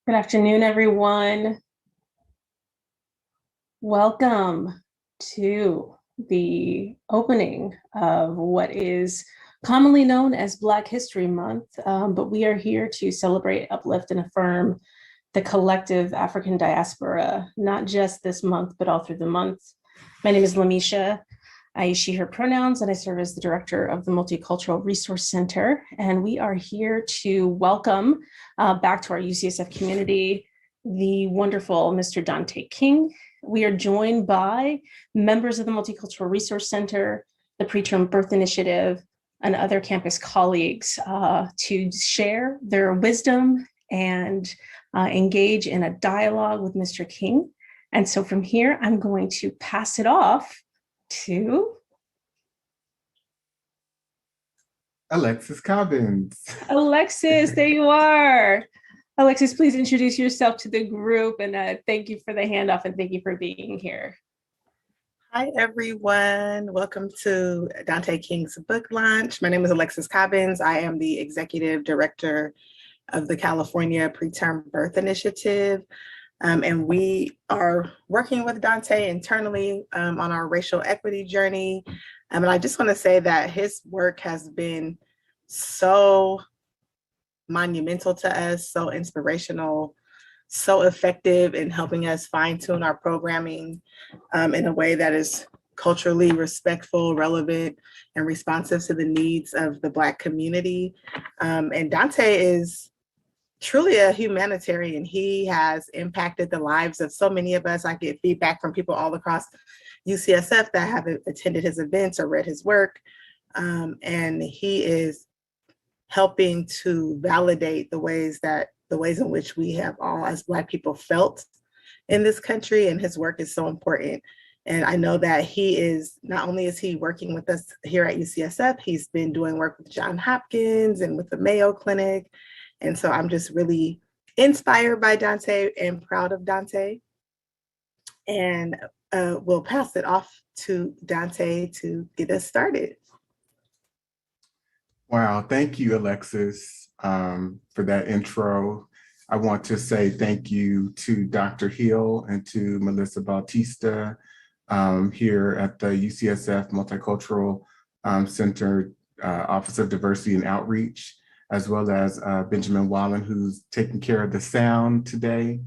Good afternoon, everyone. Welcome to the opening of what is commonly known as Black History Month, but we are here to celebrate, uplift, and affirm the collective African diaspora, not just this month, but all through the month. My name is Lamisha. I use she, her pronouns, and I serve as the director of the Multicultural Resource Center. And we are here to welcome back to our UCSF community the wonderful Mr. Dante King. We are joined by members of the Multicultural Resource Center, the Preterm Birth Initiative, and other campus colleagues to share their wisdom and engage in a dialogue with Mr. King. And so from here, I'm going to pass it off to Alexis Cobbins. Alexis. There you are. Alexis, please introduce yourself to the group, and thank you for the handoff and thank you for being here. Hi, everyone. Welcome to Dante King's book launch. My name is Alexis Cobbins. I am the executive director of the California Preterm Birth Initiative. And we are working with Dante internally on our racial equity journey. And I just want to say that his work has been so monumental to us, so inspirational, so effective in helping us fine-tune our programming in a way that is culturally respectful, relevant, and responsive to the needs of the Black community. And Dante is truly a humanitarian. He has impacted the lives of so many of us. I get feedback from people all across UCSF that have attended his events or read his work. And he is helping to validate the ways in which we have all as Black people felt in this country, and his work is so important. And I know that he is, not only is he working with us here at UCSF, he's been doing work with Johns Hopkins and with the Mayo Clinic. And so I'm just really inspired by Dante and proud of Dante. And we'll pass it off to Dante to get us started. Wow, thank you, Alexis, for that intro. I want to say thank you to Dr. Hill and to Melissa Bautista here at the UCSF Multicultural Center Office of Diversity and Outreach, as well as Benjamin Wallen, who's taking care of the sound today.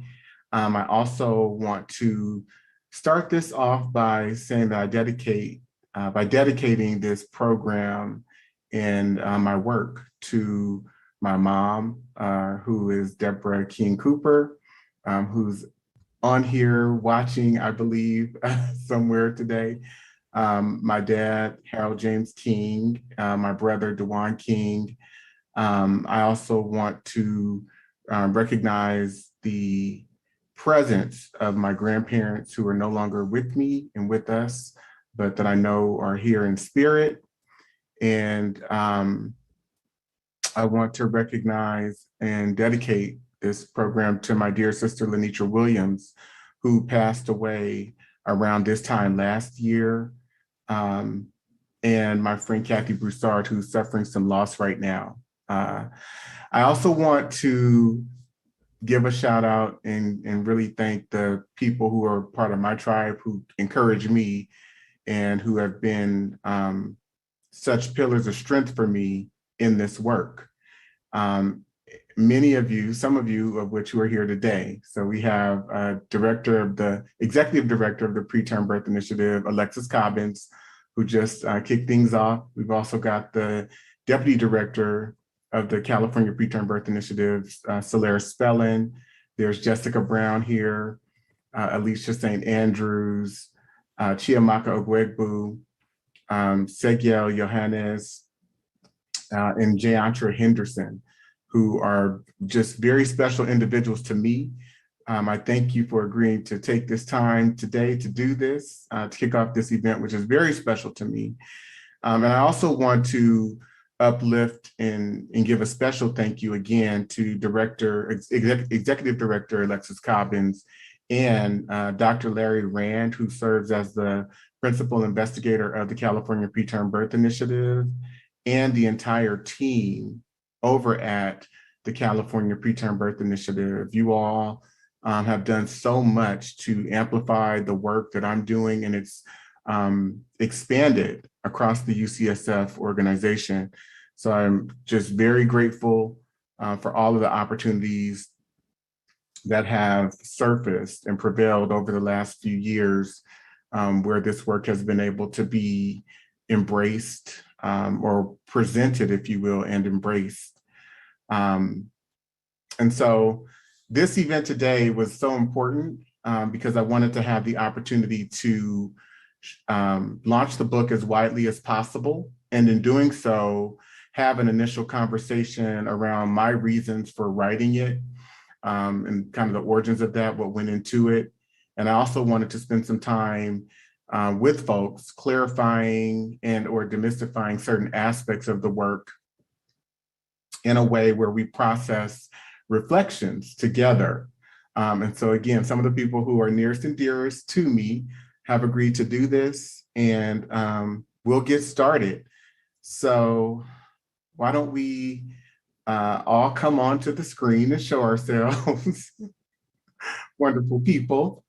I also want to start this off by saying that by dedicating this program and my work to my mom, who is Deborah King Cooper, who's on here watching, I believe, somewhere today. My dad, Harold James King, my brother, Dewan King. I also want to recognize the presence of my grandparents who are no longer with me and with us, but that I know are here in spirit. And I want to recognize and dedicate this program to my dear sister, Lenitra Williams, who passed away around this time last year, and my friend Kathy Broussard, who's suffering some loss right now. I also want to give a shout out and really thank the people who are part of my tribe who encourage me and who have been such pillars of strength for me in this work. Many of you, some of you of which who are here today. So we have executive director of the Preterm Birth Initiative, Alexis Cobbins, who just kicked things off. We've also got the deputy director of the California Preterm Birth Initiative, Solaire Spellin. There's Jessica Brown here, Alicia St. Andrews, Chiamaka Ogwegbu, Segiel Johannes, and Jayantra Henderson, who are just very special individuals to me. I thank you for agreeing to take this time today to do this, to kick off this event, which is very special to me. And I also want to uplift and give a special thank you again to Executive Director Alexis Cobbins and Dr. Larry Rand, who serves as the Principal Investigator of the California Preterm Birth Initiative, and the entire team over at the California Preterm Birth Initiative. You all have done so much to amplify the work that I'm doing, and it's expanded across the UCSF organization. So I'm just very grateful for all of the opportunities that have surfaced and prevailed over the last few years, where this work has been able to be embraced or presented, if you will, and embraced. And so this event today was so important because I wanted to have the opportunity to launch the book as widely as possible. And in doing so, have an initial conversation around my reasons for writing it and kind of the origins of that, what went into it. And I also wanted to spend some time with folks clarifying and or demystifying certain aspects of the work in a way where we process reflections together. And so again, some of the people who are nearest and dearest to me have agreed to do this, and we'll get started. So why don't we all come onto the screen and show ourselves, wonderful people.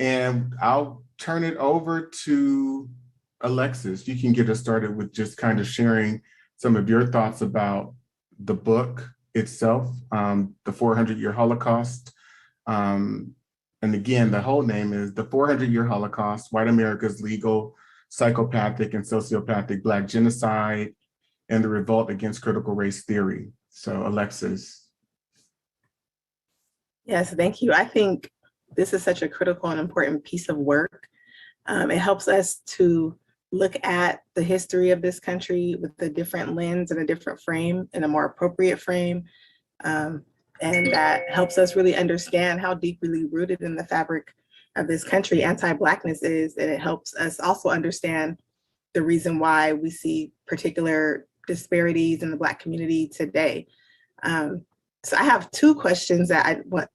And I'll turn it over to Alexis. You can get us started with just kind of sharing some of your thoughts about the book itself, the 400-Year Holocaust. And again, the whole name is The 400-Year Holocaust, White America's Legal, Psychopathic, and Sociopathic Black Genocide, and the Revolt Against Critical Race Theory. So Alexis. Yes, thank you. I think this is such a critical and important piece of work. It helps us to look at the history of this country with a different lens and a different frame, and a more appropriate frame. And that helps us really understand how deeply rooted in the fabric of this country anti-Blackness is. And it helps us also understand the reason why we see particular disparities in the Black community today. So I have two questions that I want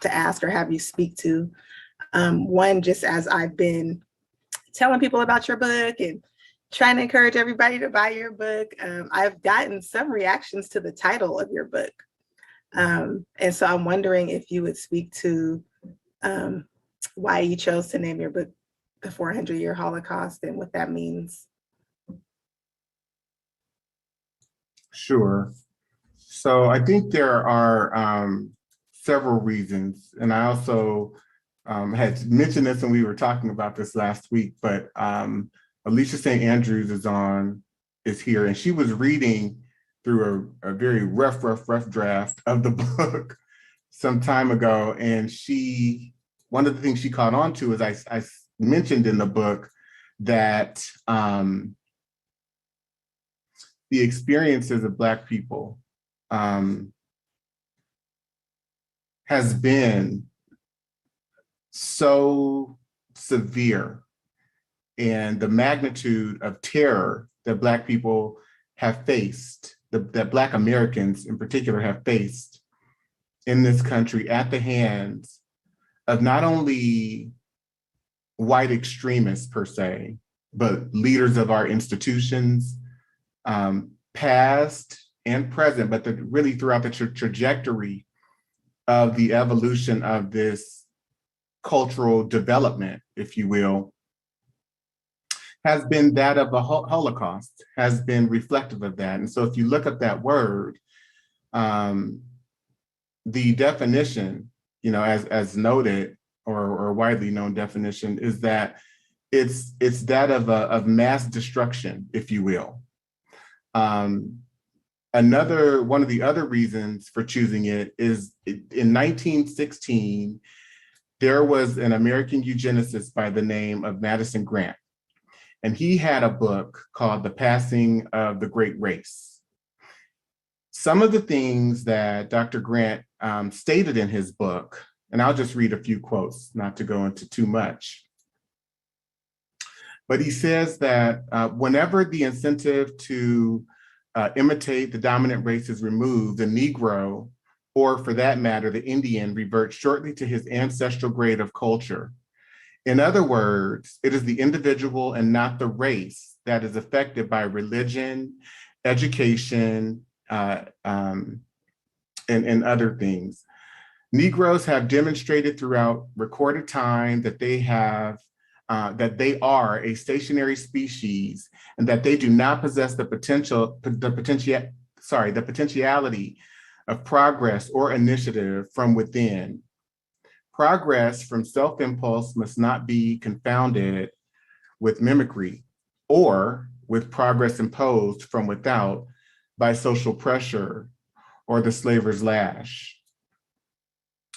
to ask or have you speak to. One, just as I've been telling people about your book and trying to encourage everybody to buy your book, I've gotten some reactions to the title of your book. And so I'm wondering if you would speak to why you chose to name your book The 400-Year Holocaust and what that means. Sure. So I think there are several reasons, and I also had mentioned this when we were talking about this last week, but Alicia St. Andrews is here, and she was reading through a very rough draft of the book some time ago. And one of the things she caught on to is I mentioned in the book that the experiences of Black people has been so severe, and the magnitude of terror that Black people have faced, that Black Americans in particular have faced in this country at the hands of not only white extremists per se, but leaders of our institutions, past and present, but really throughout the trajectory of the evolution of this cultural development, if you will, has been that of a Holocaust, has been reflective of that. And so if you look up that word, the definition, as noted, or widely known definition, is that it's that of mass destruction, if you will. One of the other reasons for choosing it is in 1916, there was an American eugenicist by the name of Madison Grant. And he had a book called The Passing of the Great Race. Some of the things that Dr. Grant stated in his book, and I'll just read a few quotes, not to go into too much. But he says that whenever the incentive to imitate the dominant race is removed, the Negro, or for that matter, the Indian, reverts shortly to his ancestral grade of culture. In other words, it is the individual and not the race that is affected by religion, education, and other things. Negroes have demonstrated throughout recorded time that they are a stationary species and that they do not possess the potentiality of progress or initiative from within. Progress from self-impulse must not be confounded with mimicry or with progress imposed from without by social pressure or the slaver's lash.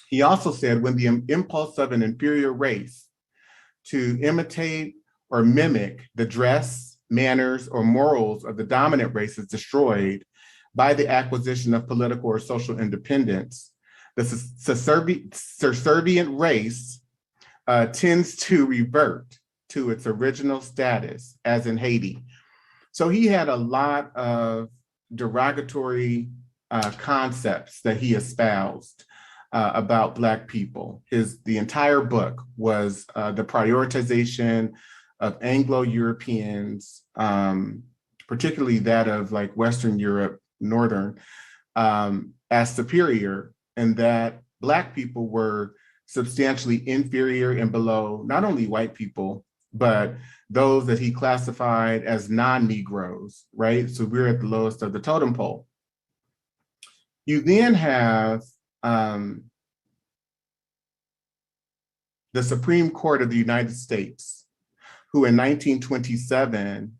He also said, when the impulse of an inferior race to imitate or mimic the dress, manners, or morals of the dominant race is destroyed by the acquisition of political or social independence, the subservient race tends to revert to its original status, as in Haiti. So he had a lot of derogatory concepts that he espoused about Black people. The entire book was the prioritization of Anglo-Europeans, particularly that of like Western Europe, Northern, as superior, and that Black people were substantially inferior and below not only white people, but those that he classified as non-Negroes, right? So we're at the lowest of the totem pole. You then have the Supreme Court of the United States, who in 1927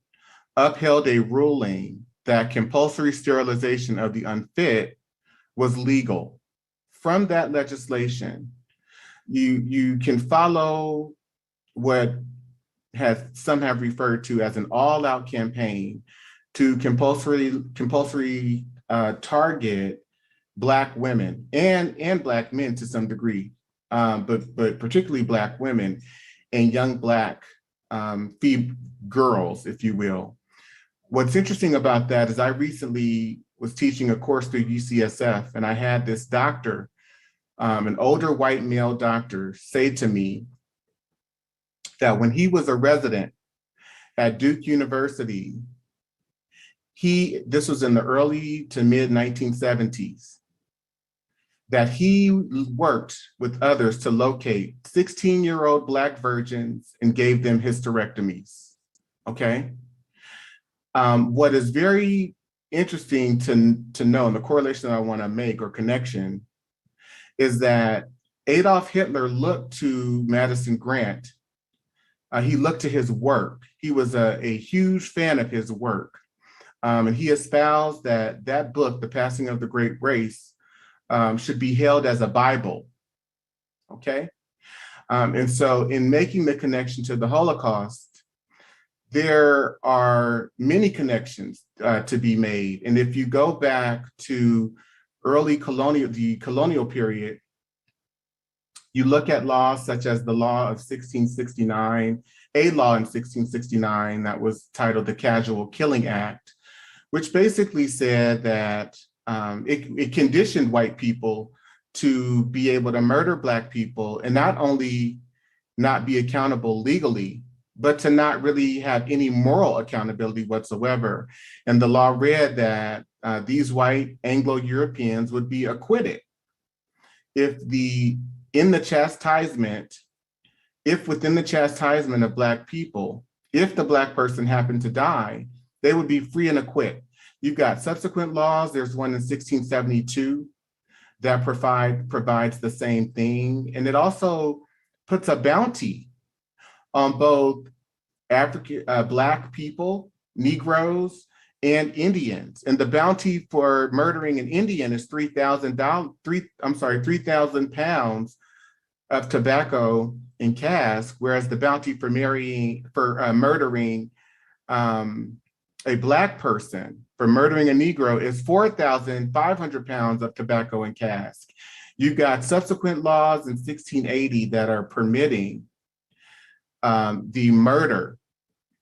upheld a ruling that compulsory sterilization of the unfit was legal. From that legislation, you can follow what some have referred to as an all-out campaign to compulsory target Black women and Black men to some degree, but particularly Black women and young Black girls, if you will. What's interesting about that is I recently was teaching a course through UCSF, and I had this doctor, an older white male doctor, say to me that when he was a resident at Duke University, this was in the early to mid 1970s, that he worked with others to locate 16-year-old Black virgins and gave them hysterectomies, okay? What is very interesting to know, and the correlation that I wanna make or connection, is that Adolf Hitler looked to Madison Grant. He looked to his work. He was a huge fan of his work. And he espoused that book, The Passing of the Great Race, should be held as a Bible, okay? And so in making the connection to the Holocaust, there are many connections to be made. And if you go back to the colonial period, you look at laws such as the law of 1669, a law in 1669 that was titled the Casual Killing Act, which basically said that it conditioned white people to be able to murder Black people and not only not be accountable legally, but to not really have any moral accountability whatsoever. And the law read that these white Anglo-Europeans would be acquitted if within the chastisement of Black people, if the Black person happened to die, they would be free and acquit. You've got subsequent laws. There's one in 1672 that provides the same thing. And it also puts a bounty on both Black people, Negroes, and Indians. And the bounty for murdering an Indian is 3,000 pounds of tobacco in cask, whereas the bounty for murdering a Black person, for murdering a Negro, is 4,500 pounds of tobacco in cask. You've got subsequent laws in 1680 that are permitting the murder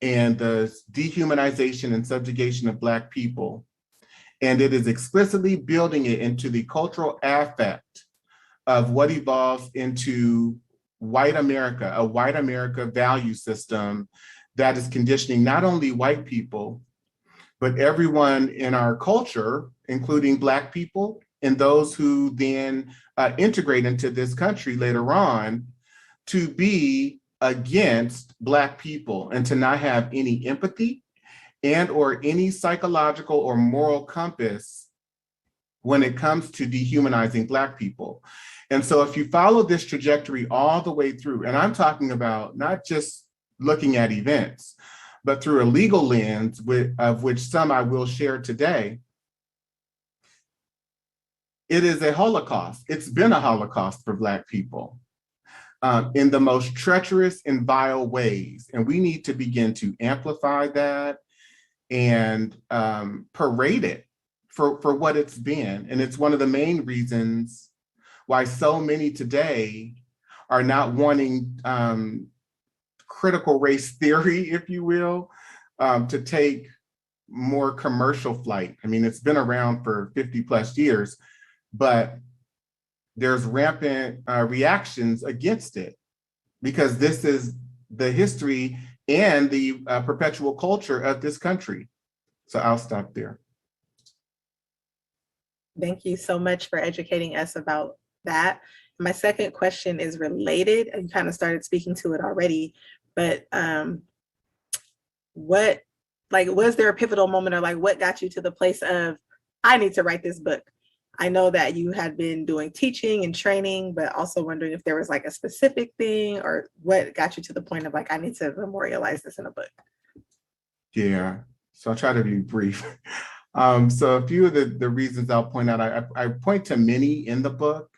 and the dehumanization and subjugation of Black people. And it is explicitly building it into the cultural affect of what evolves into white America, a white America value system that is conditioning not only white people But everyone in our culture, including Black people and those who then integrate into this country later on, to be against Black people and to not have any empathy and or any psychological or moral compass when it comes to dehumanizing Black people. And so if you follow this trajectory all the way through, and I'm talking about not just looking at events, but through a legal lens of which some I will share today, it is a Holocaust. It's been a Holocaust for Black people in the most treacherous and vile ways. And we need to begin to amplify that and parade it for what it's been. And it's one of the main reasons why so many today are not wanting critical race theory, if you will, to take more commercial flight. I mean, it's been around for 50 plus years, but there's rampant reactions against it because this is the history and the perpetual culture of this country. So I'll stop there. Thank you so much for educating us about that. My second question is related, and you kind of started speaking to it already, but was there a pivotal moment, or like what got you to the place of, I need to write this book? I know that you had been doing teaching and training, but also wondering if there was like a specific thing or what got you to the point of like, I need to memorialize this in a book. Yeah, so I'll try to be brief. So a few of the reasons I'll point out, I point to many in the book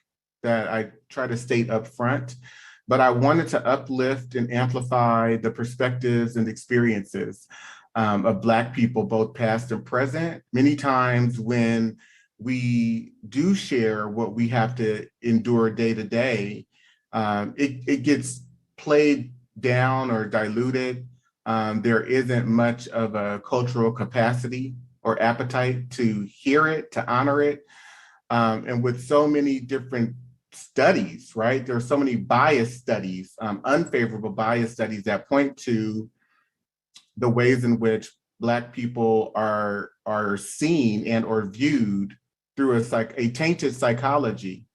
that I try to state up front, but I wanted to uplift and amplify the perspectives and experiences of Black people, both past and present. Many times when we do share what we have to endure day to day, it gets played down or diluted. There isn't much of a cultural capacity or appetite to hear it, to honor it. And with so many different studies, right? There are so many bias studies, unfavorable bias studies that point to the ways in which Black people are seen and or viewed through a tainted psychology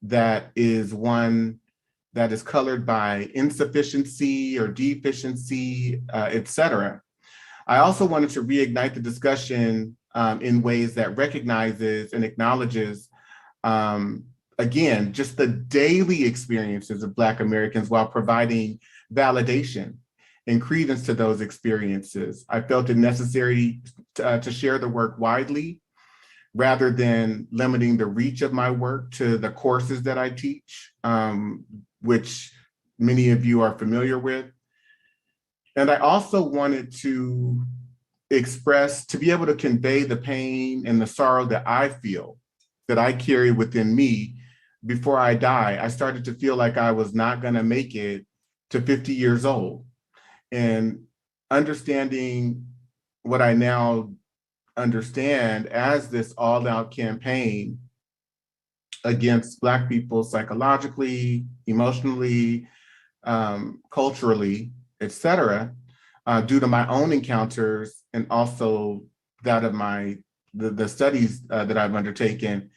that is one that is colored by insufficiency or deficiency, et cetera. I also wanted to reignite the discussion in ways that recognizes and acknowledges, again, just the daily experiences of Black Americans while providing validation and credence to those experiences. I felt it necessary to share the work widely rather than limiting the reach of my work to the courses that I teach, which many of you are familiar with. And I also wanted to be able to convey the pain and the sorrow that I feel, that I carry within me before I die. I started to feel like I was not gonna make it to 50 years old. And understanding what I now understand as this all-out campaign against Black people psychologically, emotionally, culturally, et cetera, due to my own encounters and also that of the studies that I've undertaken,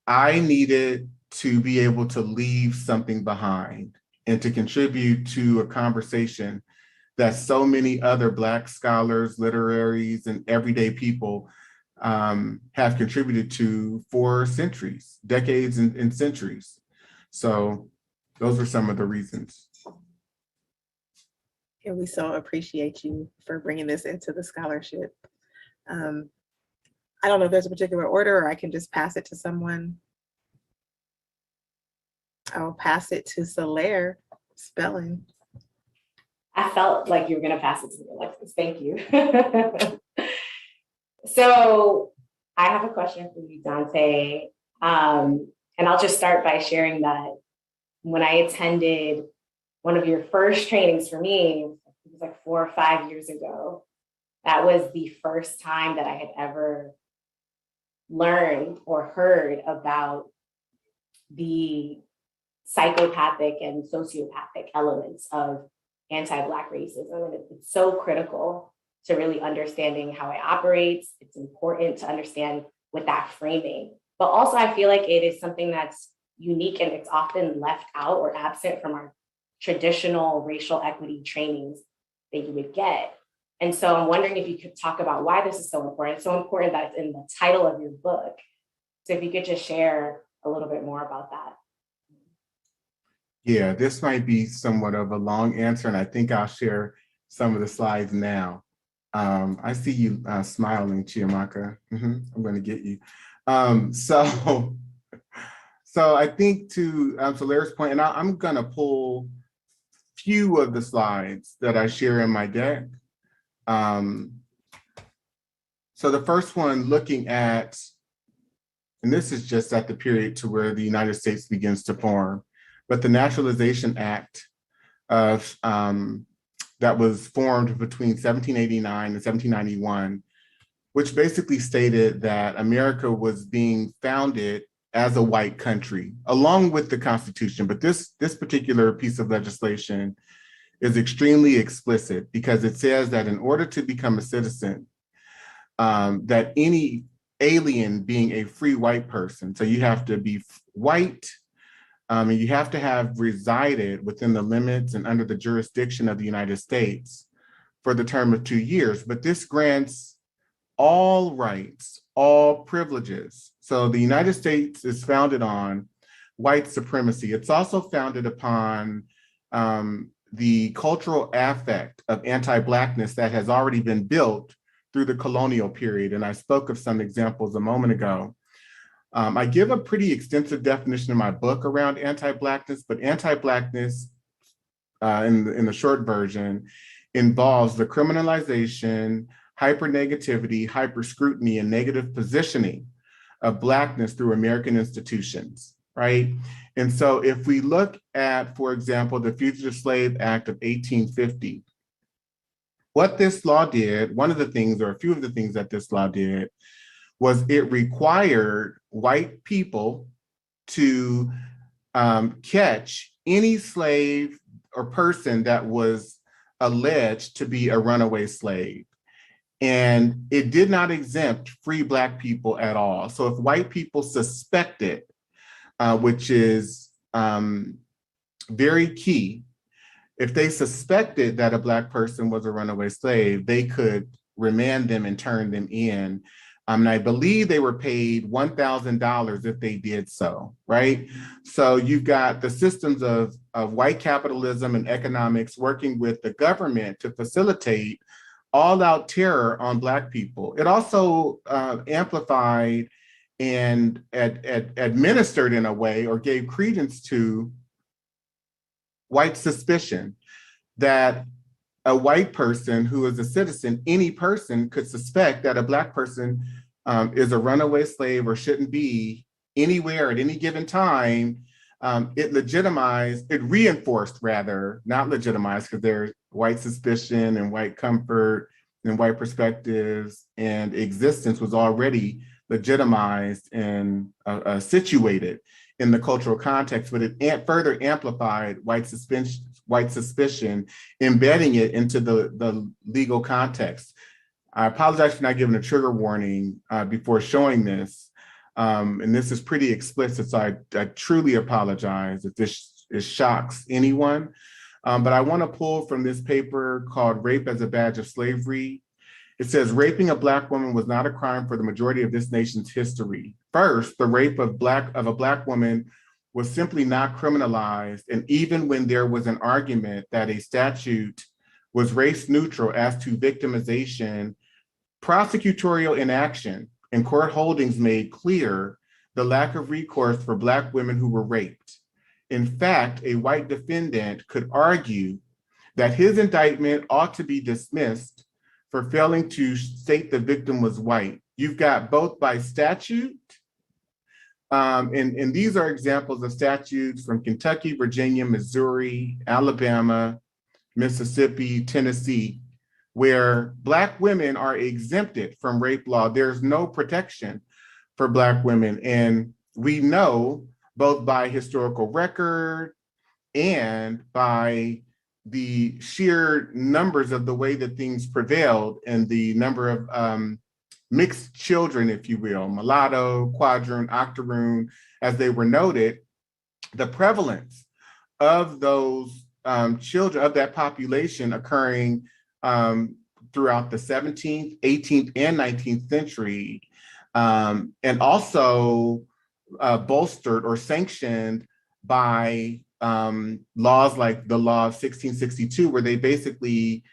I needed to be able to leave something behind and to contribute to a conversation that so many other Black scholars, literaries, and everyday people have contributed to for centuries, decades and centuries. So those are some of the reasons. And we so appreciate you for bringing this into the scholarship. I don't know if there's a particular order or I can just pass it to someone. I'll pass it to Solaire, spelling. I felt like you were going to pass it to me, Alexis. Thank you. So I have a question for you, Dante. And I'll just start by sharing that when I attended one of your first trainings for me, it was like 4 or 5 years ago. That was the first time that I had ever learned or heard about the psychopathic and sociopathic elements of anti-Black racism. And it's so critical to really understanding how it operates. It's important to understand with that framing. But also I feel like it is something that's unique and it's often left out or absent from our traditional racial equity trainings that you would get. And so I'm wondering if you could talk about why this is so important. It's so important that it's in the title of your book. So if you could just share a little bit more about that. Yeah, this might be somewhat of a long answer, and I think I'll share some of the slides now. I see you smiling, Chiamaka. I'm going to get you. So I think to Larry's point, and I'm going to pull few of the slides that I share in my deck. So the first one looking at, and this is just at the period to where the United States begins to form, but the Naturalization Act of that was formed between 1789 and 1791, which basically stated that America was being founded as a white country, along with the Constitution. But this particular piece of legislation is extremely explicit because it says that in order to become a citizen, that any alien being a free white person, so you have to be white, and you have to have resided within the limits and under the jurisdiction of the United States for the term of 2 years. But this grants all rights, all privileges. So the United States is founded on white supremacy. It's also founded upon the cultural affect of anti-Blackness that has already been built through the colonial period. And I spoke of some examples a moment ago. I give a pretty extensive definition in my book around anti-Blackness, but anti-Blackness, in the short version, involves the criminalization, hyper-negativity, hyper-scrutiny, and negative positioning of Blackness through American institutions, right? And so if we look at, for example, the Fugitive Slave Act of 1850, what this law did, one of the things, or a few of the things that this law did, was it required white people to catch any slave or person that was alleged to be a runaway slave. And it did not exempt free Black people at all. So if white people suspected, which is very key, if they suspected that a Black person was a runaway slave, they could remand them and turn them in. And I believe they were paid $1,000 if they did so, right? So you've got the systems of white capitalism and economics working with the government to facilitate all-out terror on Black people. It also amplified and administered in a way, or gave credence to, white suspicion that a white person who is a citizen, any person could suspect that a Black person is a runaway slave or shouldn't be anywhere at any given time. It reinforced rather, not legitimized, because there's white suspicion and white comfort and white perspectives and existence was already legitimized and situated in the cultural context, but it further amplified white suspicion, embedding it into the legal context. I apologize for not giving a trigger warning before showing this. And this is pretty explicit, so I truly apologize if this shocks anyone. But I want to pull from this paper called Rape as a Badge of Slavery. It says, raping a Black woman was not a crime for the majority of this nation's history. First, the rape of a Black woman was simply not criminalized. And even when there was an argument that a statute was race neutral as to victimization, prosecutorial inaction and court holdings made clear the lack of recourse for Black women who were raped. In fact, a white defendant could argue that his indictment ought to be dismissed for failing to state the victim was white. You've got both by statute, and these are examples of statutes from Kentucky, Virginia, Missouri, Alabama, Mississippi, Tennessee, where Black women are exempted from rape law. There's no protection for Black women. And we know both by historical record and by the sheer numbers of the way that things prevailed and the number of mixed children, if you will, mulatto, quadroon, octoroon, as they were noted, the prevalence of those children, of that population occurring throughout the 17th, 18th, and 19th century, and also bolstered or sanctioned by laws like the law of 1662, where they basically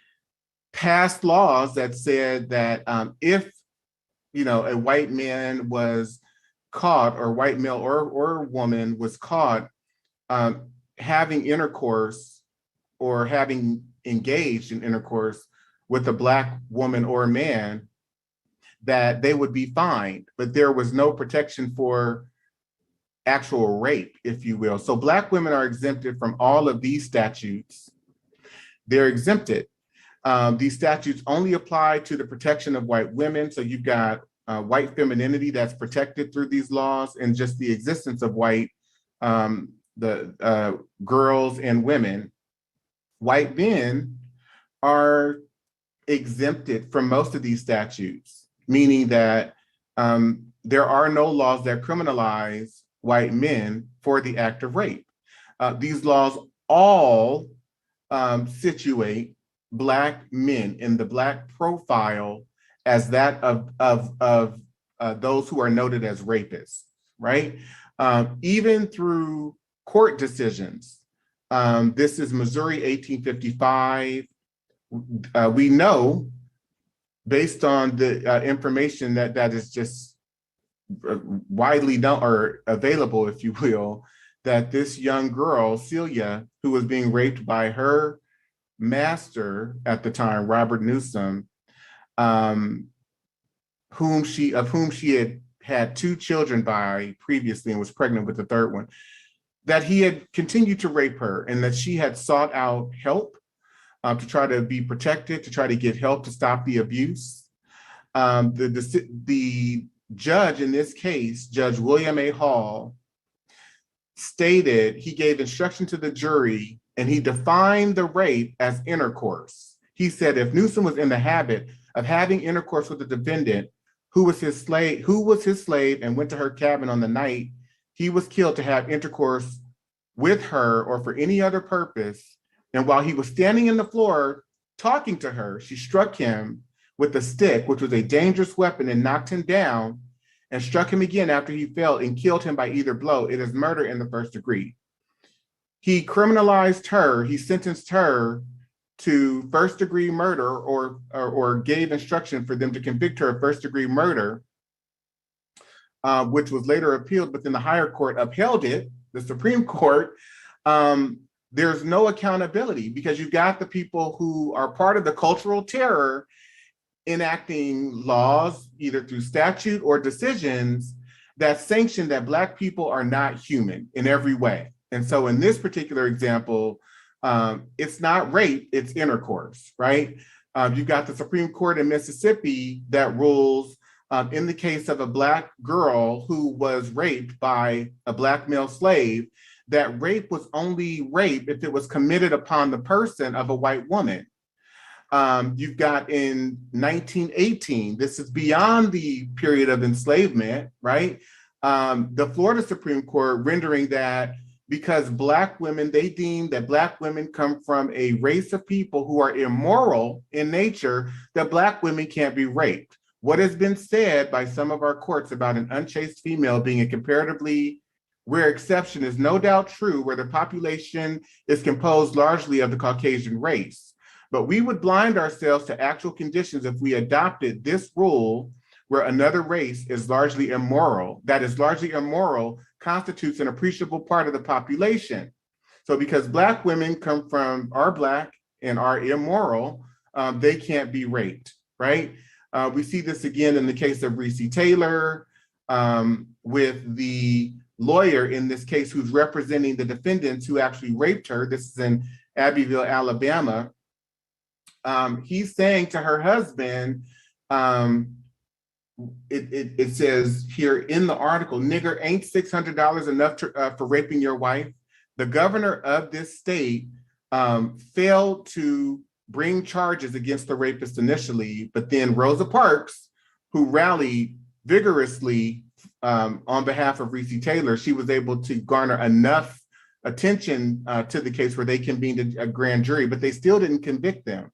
passed laws that said that if a white man was caught, or white male or woman was caught having intercourse or having engaged in intercourse with a Black woman or man, that they would be fined, but there was no protection for actual rape, if you will. So Black women are exempted from all of these statutes. They're exempted. These statutes only apply to the protection of white women. So you've got white femininity that's protected through these laws, and just the existence of white girls and women. White men are exempted from most of these statutes, meaning that there are no laws that criminalize white men for the act of rape. These laws all situate Black men in the Black profile as that of those who are noted as rapists, right? Even through court decisions. This is Missouri 1855. We know, based on the information that is just widely known or available, if you will, that this young girl, Celia, who was being raped by her master at the time, Robert Newsom, of whom she had 2 children by previously and was pregnant with the 3rd one, that he had continued to rape her, and that she had sought out help to try to be protected, to try to get help to stop the abuse. The judge in this case, Judge William A. Hall, stated, he gave instruction to the jury, and he defined the rape as intercourse. He said if Newsom was in the habit of having intercourse with the defendant, who was his slave and went to her cabin on the night he was killed to have intercourse with her or for any other purpose, and while he was standing in the floor talking to her, she struck him with a stick, which was a dangerous weapon, and knocked him down, and struck him again after he fell and killed him by either blow. It is murder in the 1st degree. He criminalized her, he sentenced her to 1st degree murder, or gave instruction for them to convict her of 1st degree murder, which was later appealed, but then the higher court upheld it, the Supreme Court. There's no accountability, because you've got the people who are part of the cultural terror enacting laws, either through statute or decisions, that sanction that Black people are not human in every way. And so in this particular example, it's not rape, it's intercourse, right? You've got the Supreme Court in Mississippi that rules in the case of a Black girl who was raped by a Black male slave, that rape was only rape if it was committed upon the person of a white woman. You've got in 1918, this is beyond the period of enslavement, right? The Florida Supreme Court rendering that because Black women, they deem that Black women come from a race of people who are immoral in nature, that Black women can't be raped. What has been said by some of our courts about an unchaste female being a comparatively rare exception is no doubt true, where the population is composed largely of the Caucasian race. But we would blind ourselves to actual conditions if we adopted this rule, where another race is largely immoral. That is largely immoral constitutes an appreciable part of the population. So because Black women are Black and are immoral, they can't be raped, right? We see this again in the case of Recy Taylor, with the lawyer in this case who's representing the defendants who actually raped her. This is in Abbeville, Alabama. He's saying to her husband, it says here in the article, "Nigger, ain't $600 enough for raping your wife?" The governor of this state failed to bring charges against the rapist initially, but then Rosa Parks, who rallied vigorously on behalf of Recy Taylor, she was able to garner enough attention to the case where they convened a grand jury, but they still didn't convict them.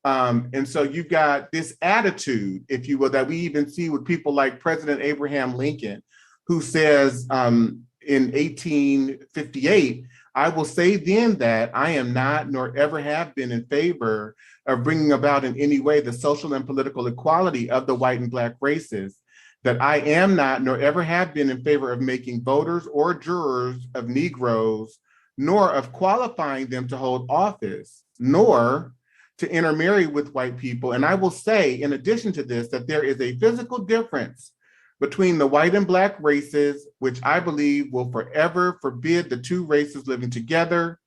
And so you've got this attitude, if you will, that we even see with people like President Abraham Lincoln, who says in 1858, I will say then that I am not, nor ever have been, in favor of bringing about in any way the social and political equality of the white and Black races, that I am not, nor ever have been, in favor of making voters or jurors of Negroes, nor of qualifying them to hold office, nor to intermarry with white people. And I will say, in addition to this, that there is a physical difference between the white and Black races, which I believe will forever forbid the two races living together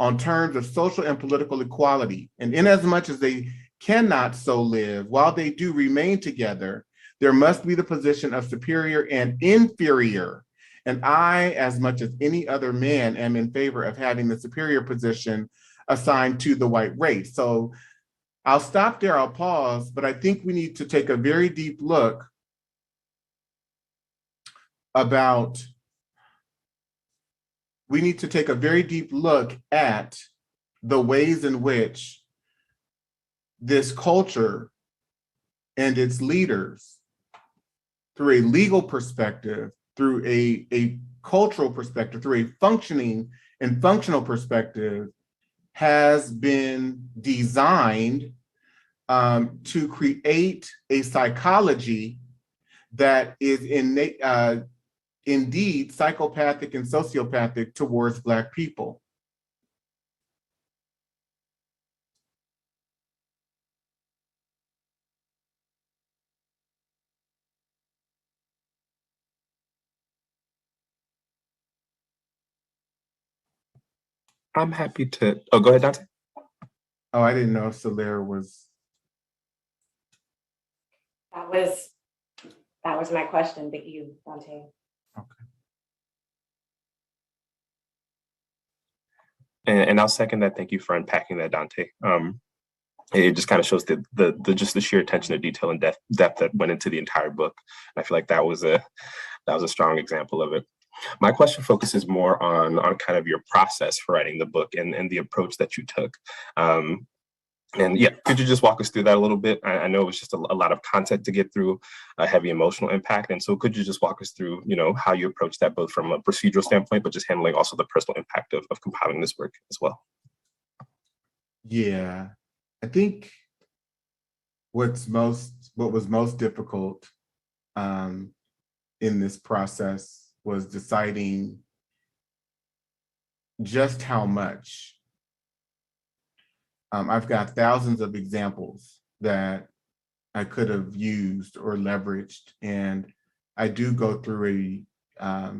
on terms of social and political equality. And inasmuch as they cannot so live, while they do remain together, there must be the position of superior and inferior. And I, as much as any other man, am in favor of having the superior position assigned to the white race. So I'll stop there, I'll pause, but I think we need to take a very deep look at the ways in which this culture and its leaders, through a legal perspective, through a cultural perspective, through a functioning and functional perspective, has been designed to create a psychology that is indeed psychopathic and sociopathic towards Black people. I'm happy to, oh, go ahead, Dante. Oh, I didn't know if Solaire was. That was my question, but you, Dante. Okay. And I'll second that. Thank you for unpacking that, Dante. It just kind of shows the sheer attention to detail and depth that went into the entire book. And I feel like that was a strong example of it. My question focuses more on kind of your process for writing the book and the approach that you took. And yeah, could you just walk us through that a little bit? I know it was just a lot of content to get through, a heavy emotional impact. And so could you just walk us through, how you approach that both from a procedural standpoint, but just handling also the personal impact of compiling this work as well? Yeah, I think what was most difficult in this process was deciding just how much. I've got thousands of examples that I could have used or leveraged, and I do go through a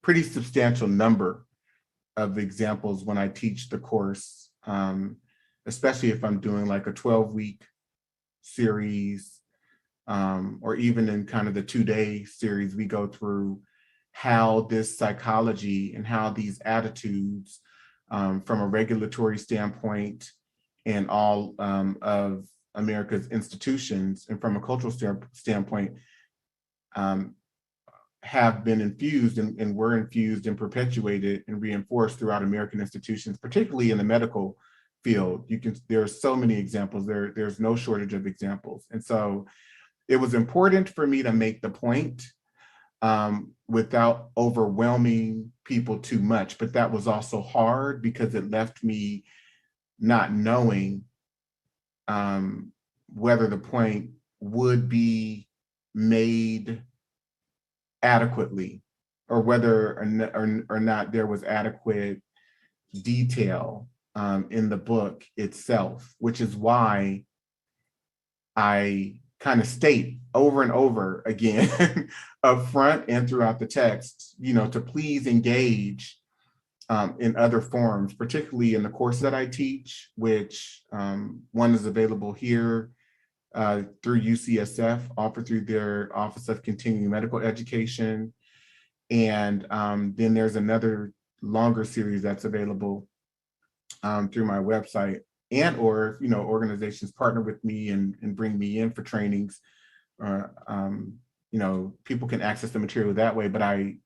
pretty substantial number of examples when I teach the course, especially if I'm doing like a 12-week series, or even in kind of the 2-day series, we go through how this psychology and how these attitudes from a regulatory standpoint and all of America's institutions, and from a cultural standpoint, have been infused and were infused and perpetuated and reinforced throughout American institutions, particularly in the medical field. There are so many examples. There's no shortage of examples. And so it was important for me to make the point without overwhelming people too much, but that was also hard because it left me not knowing whether the point would be made adequately, or whether or not there was adequate detail in the book itself, which is why I kind of state over and over again up front and throughout the text, to please engage in other forms, particularly in the course that I teach, which one is available here through UCSF, offered through their Office of Continuing Medical Education. And then there's another longer series that's available through my website, and or organizations partner with me and bring me in for trainings. People can access the material that way, but I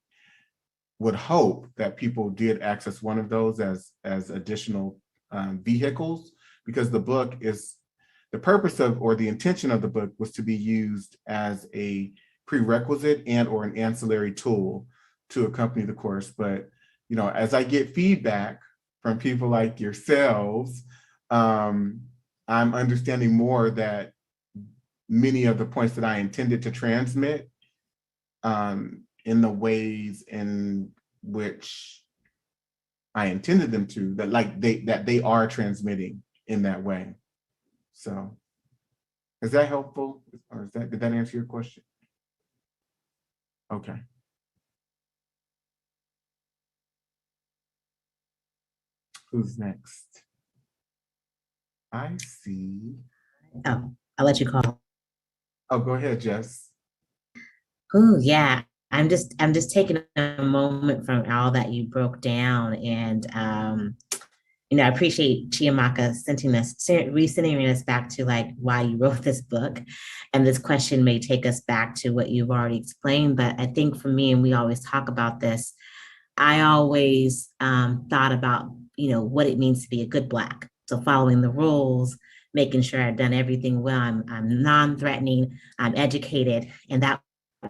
would hope that people did access one of those as additional vehicles, because the book is, the purpose of, or the intention of the book was to be used as a prerequisite and or an ancillary tool to accompany the course. But as I get feedback from people like yourselves, I'm understanding more that many of the points that I intended to transmit in the ways in which I intended them to, that they are transmitting in that way. So is that helpful? Or did that answer your question? Okay. Who's next? I see. Oh, I'll let you call. Oh, go ahead, Jess. Oh, yeah. I'm just taking a moment from all that you broke down, and I appreciate Chiamaka resending us back to like why you wrote this book. And this question may take us back to what you've already explained, but I think for me, and we always talk about this, I always thought about, what it means to be a good Black. So following the rules, making sure I've done everything well, I'm non-threatening, I'm educated, and that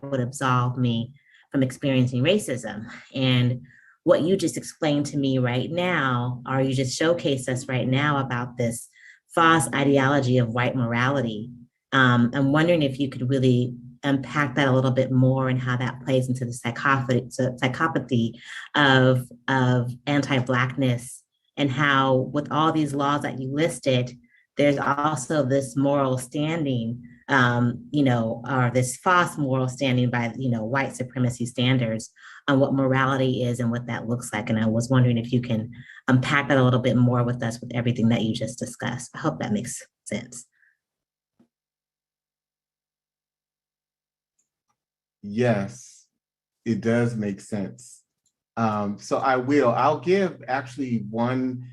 would absolve me from experiencing racism. And what you just explained to me right now, or you just showcased us right now about this false ideology of white morality. I'm wondering if you could really unpack that a little bit more and how that plays into the psychopathy of anti-Blackness, and how with all these laws that you listed, there's also this moral standing, or this false moral standing by, white supremacy standards on what morality is and what that looks like. And I was wondering if you can unpack that a little bit more with us with everything that you just discussed. I hope that makes sense. Yes, it does make sense. So I'll give actually one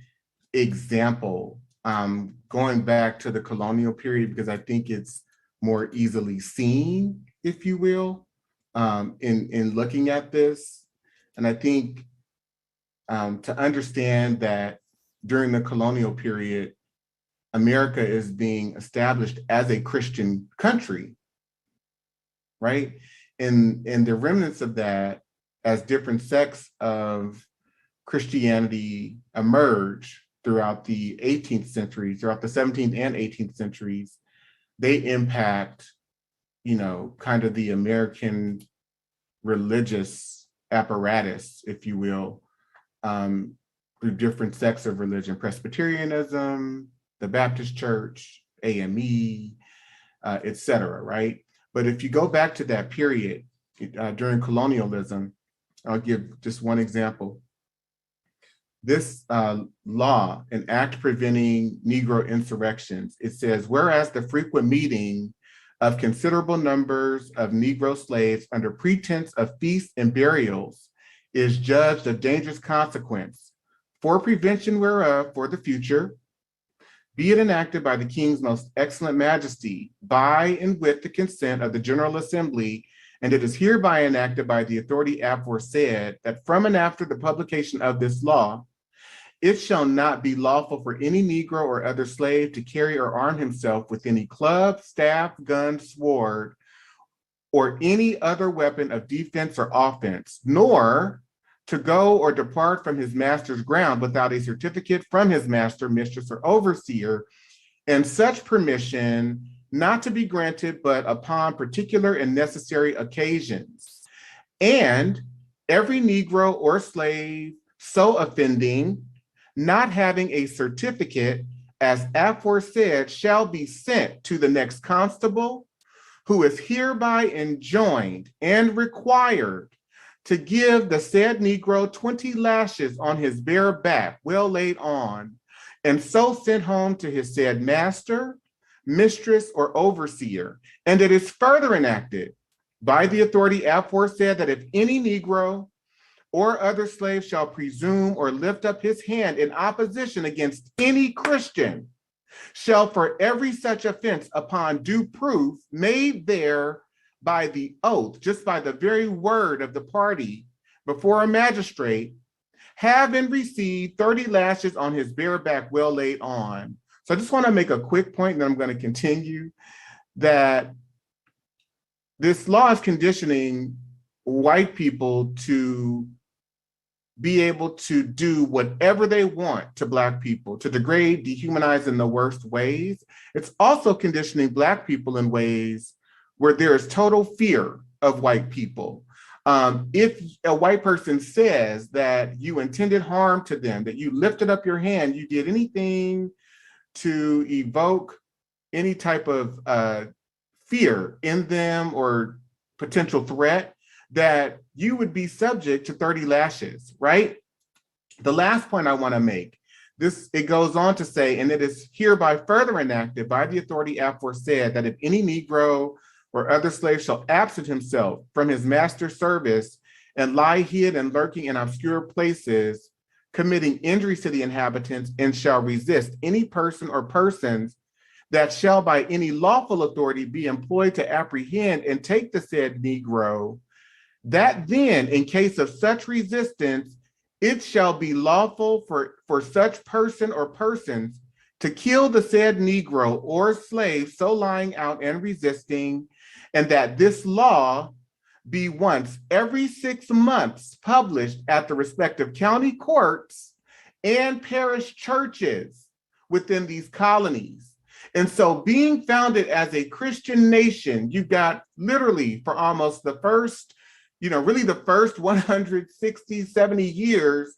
example, going back to the colonial period, because I think it's more easily seen, if you will, in looking at this. And I think to understand that during the colonial period, America is being established as a Christian country, right? And the remnants of that, as different sects of Christianity emerge throughout the 18th century, throughout the 17th and 18th centuries, they impact, kind of the American religious apparatus, if you will, through different sects of religion: Presbyterianism, the Baptist Church, AME, et cetera, right? But if you go back to that period during colonialism, I'll give just one example. This law, an act preventing Negro insurrections, it says, whereas the frequent meeting of considerable numbers of Negro slaves under pretense of feasts and burials is judged a dangerous consequence, for prevention whereof for the future, be it enacted by the King's most excellent majesty, by and with the consent of the General Assembly, and it is hereby enacted by the authority aforesaid, that from and after the publication of this law, it shall not be lawful for any Negro or other slave to carry or arm himself with any club, staff, gun, sword, or any other weapon of defense or offense, nor to go or depart from his master's ground without a certificate from his master, mistress, or overseer, and such permission not to be granted but upon particular and necessary occasions. And every Negro or slave so offending, not having a certificate as aforesaid, shall be sent to the next constable, who is hereby enjoined and required to give the said Negro 20 lashes on his bare back, well laid on, and so sent home to his said master, mistress, or overseer. And it is further enacted by the authority aforesaid that if any Negro or other slave shall presume or lift up his hand in opposition against any Christian shall for every such offense upon due proof made there by the oath, just by the very word of the party before a magistrate, have and receive 30 lashes on his bare back well laid on. So I just want to make a quick point, and then I'm going to continue, that this law is conditioning white people to be able to do whatever they want to Black people, to degrade, dehumanize in the worst ways. It's also conditioning Black people in ways where there is total fear of white people. If a white person says that you intended harm to them, that you lifted up your hand, you did anything to evoke any type of fear in them or potential threat, that you would be subject to 30 lashes, right? The last point I want to make, it goes on to say, and it is hereby further enacted by the authority aforesaid, that if any Negro or other slave shall absent himself from his master's service and lie hid and lurking in obscure places, committing injuries to the inhabitants, and shall resist any person or persons that shall by any lawful authority be employed to apprehend and take the said Negro, that then, in case of such resistance, it shall be lawful for such person or persons to kill the said Negro or slave so lying out and resisting, and that this law be once every 6 months published at the respective county courts and parish churches within these colonies. And so being founded as a Christian nation, you've got literally for almost the first, really the first 160, 70 years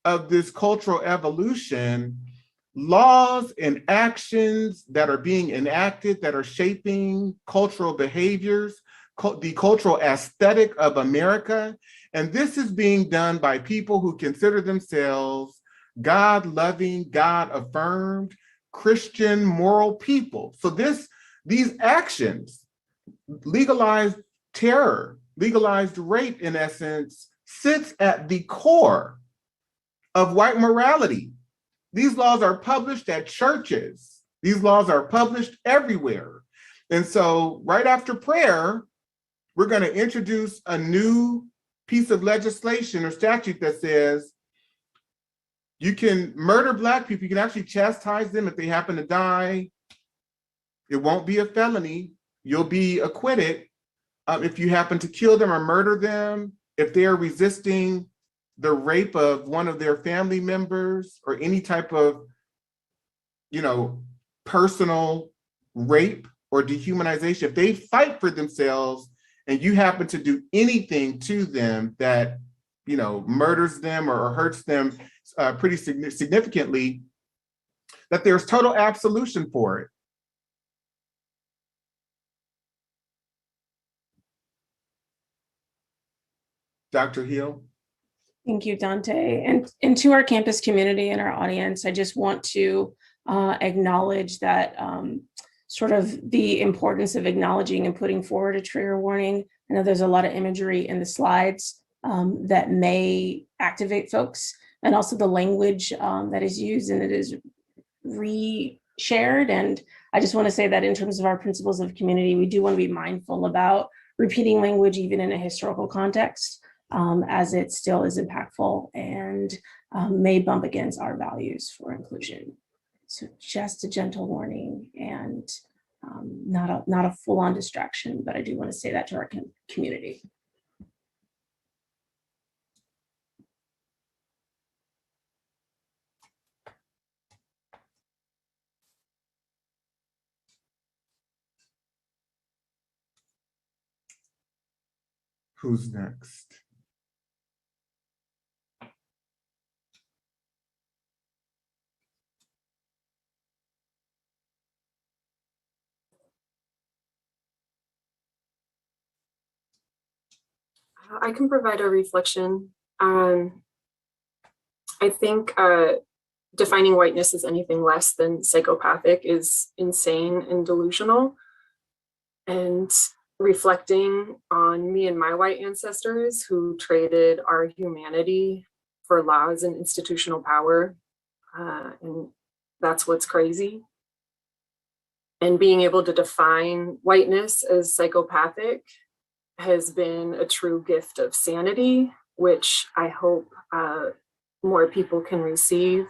of this cultural evolution, laws and actions that are being enacted that are shaping cultural behaviors, the cultural aesthetic of America. And this is being done by people who consider themselves God-loving, God-affirmed, Christian, moral people. So these actions, legalized terror, legalized rape, in essence, sits at the core of white morality. These laws are published at churches. These laws are published everywhere. And so right after prayer, we're going to introduce a new piece of legislation or statute that says you can murder Black people. You can actually chastise them if they happen to die. It won't be a felony. You'll be acquitted. If you happen to kill them or murder them, if they are resisting the rape of one of their family members or any type of, personal rape or dehumanization, if they fight for themselves and you happen to do anything to them that, murders them or hurts them pretty significantly, that there's total absolution for it. Dr. Hill? Thank you, Dante. And to our campus community and our audience, I just want to acknowledge that sort of the importance of acknowledging and putting forward a trigger warning. I know there's a lot of imagery in the slides that may activate folks, and also the language that is used and it is re-shared. And I just want to say that in terms of our principles of community, we do want to be mindful about repeating language even in a historical context, as it still is impactful and may bump against our values for inclusion. So just a gentle warning and not a full-on distraction, but I do want to say that to our community. Who's next? I can provide a reflection. I think defining whiteness as anything less than psychopathic is insane and delusional. And reflecting on me and my white ancestors who traded our humanity for laws and institutional power. And that's what's crazy. And being able to define whiteness as psychopathic has been a true gift of sanity, which I hope more people can receive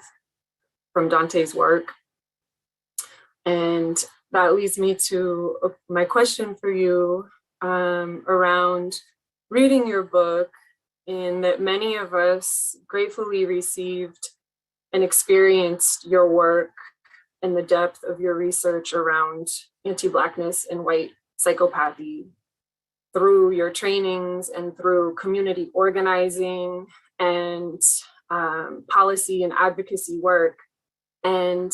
from Dante's work. And that leads me to my question for you around reading your book, in that many of us gratefully received and experienced your work and the depth of your research around anti-Blackness and white psychopathy through your trainings and through community organizing and policy and advocacy work. And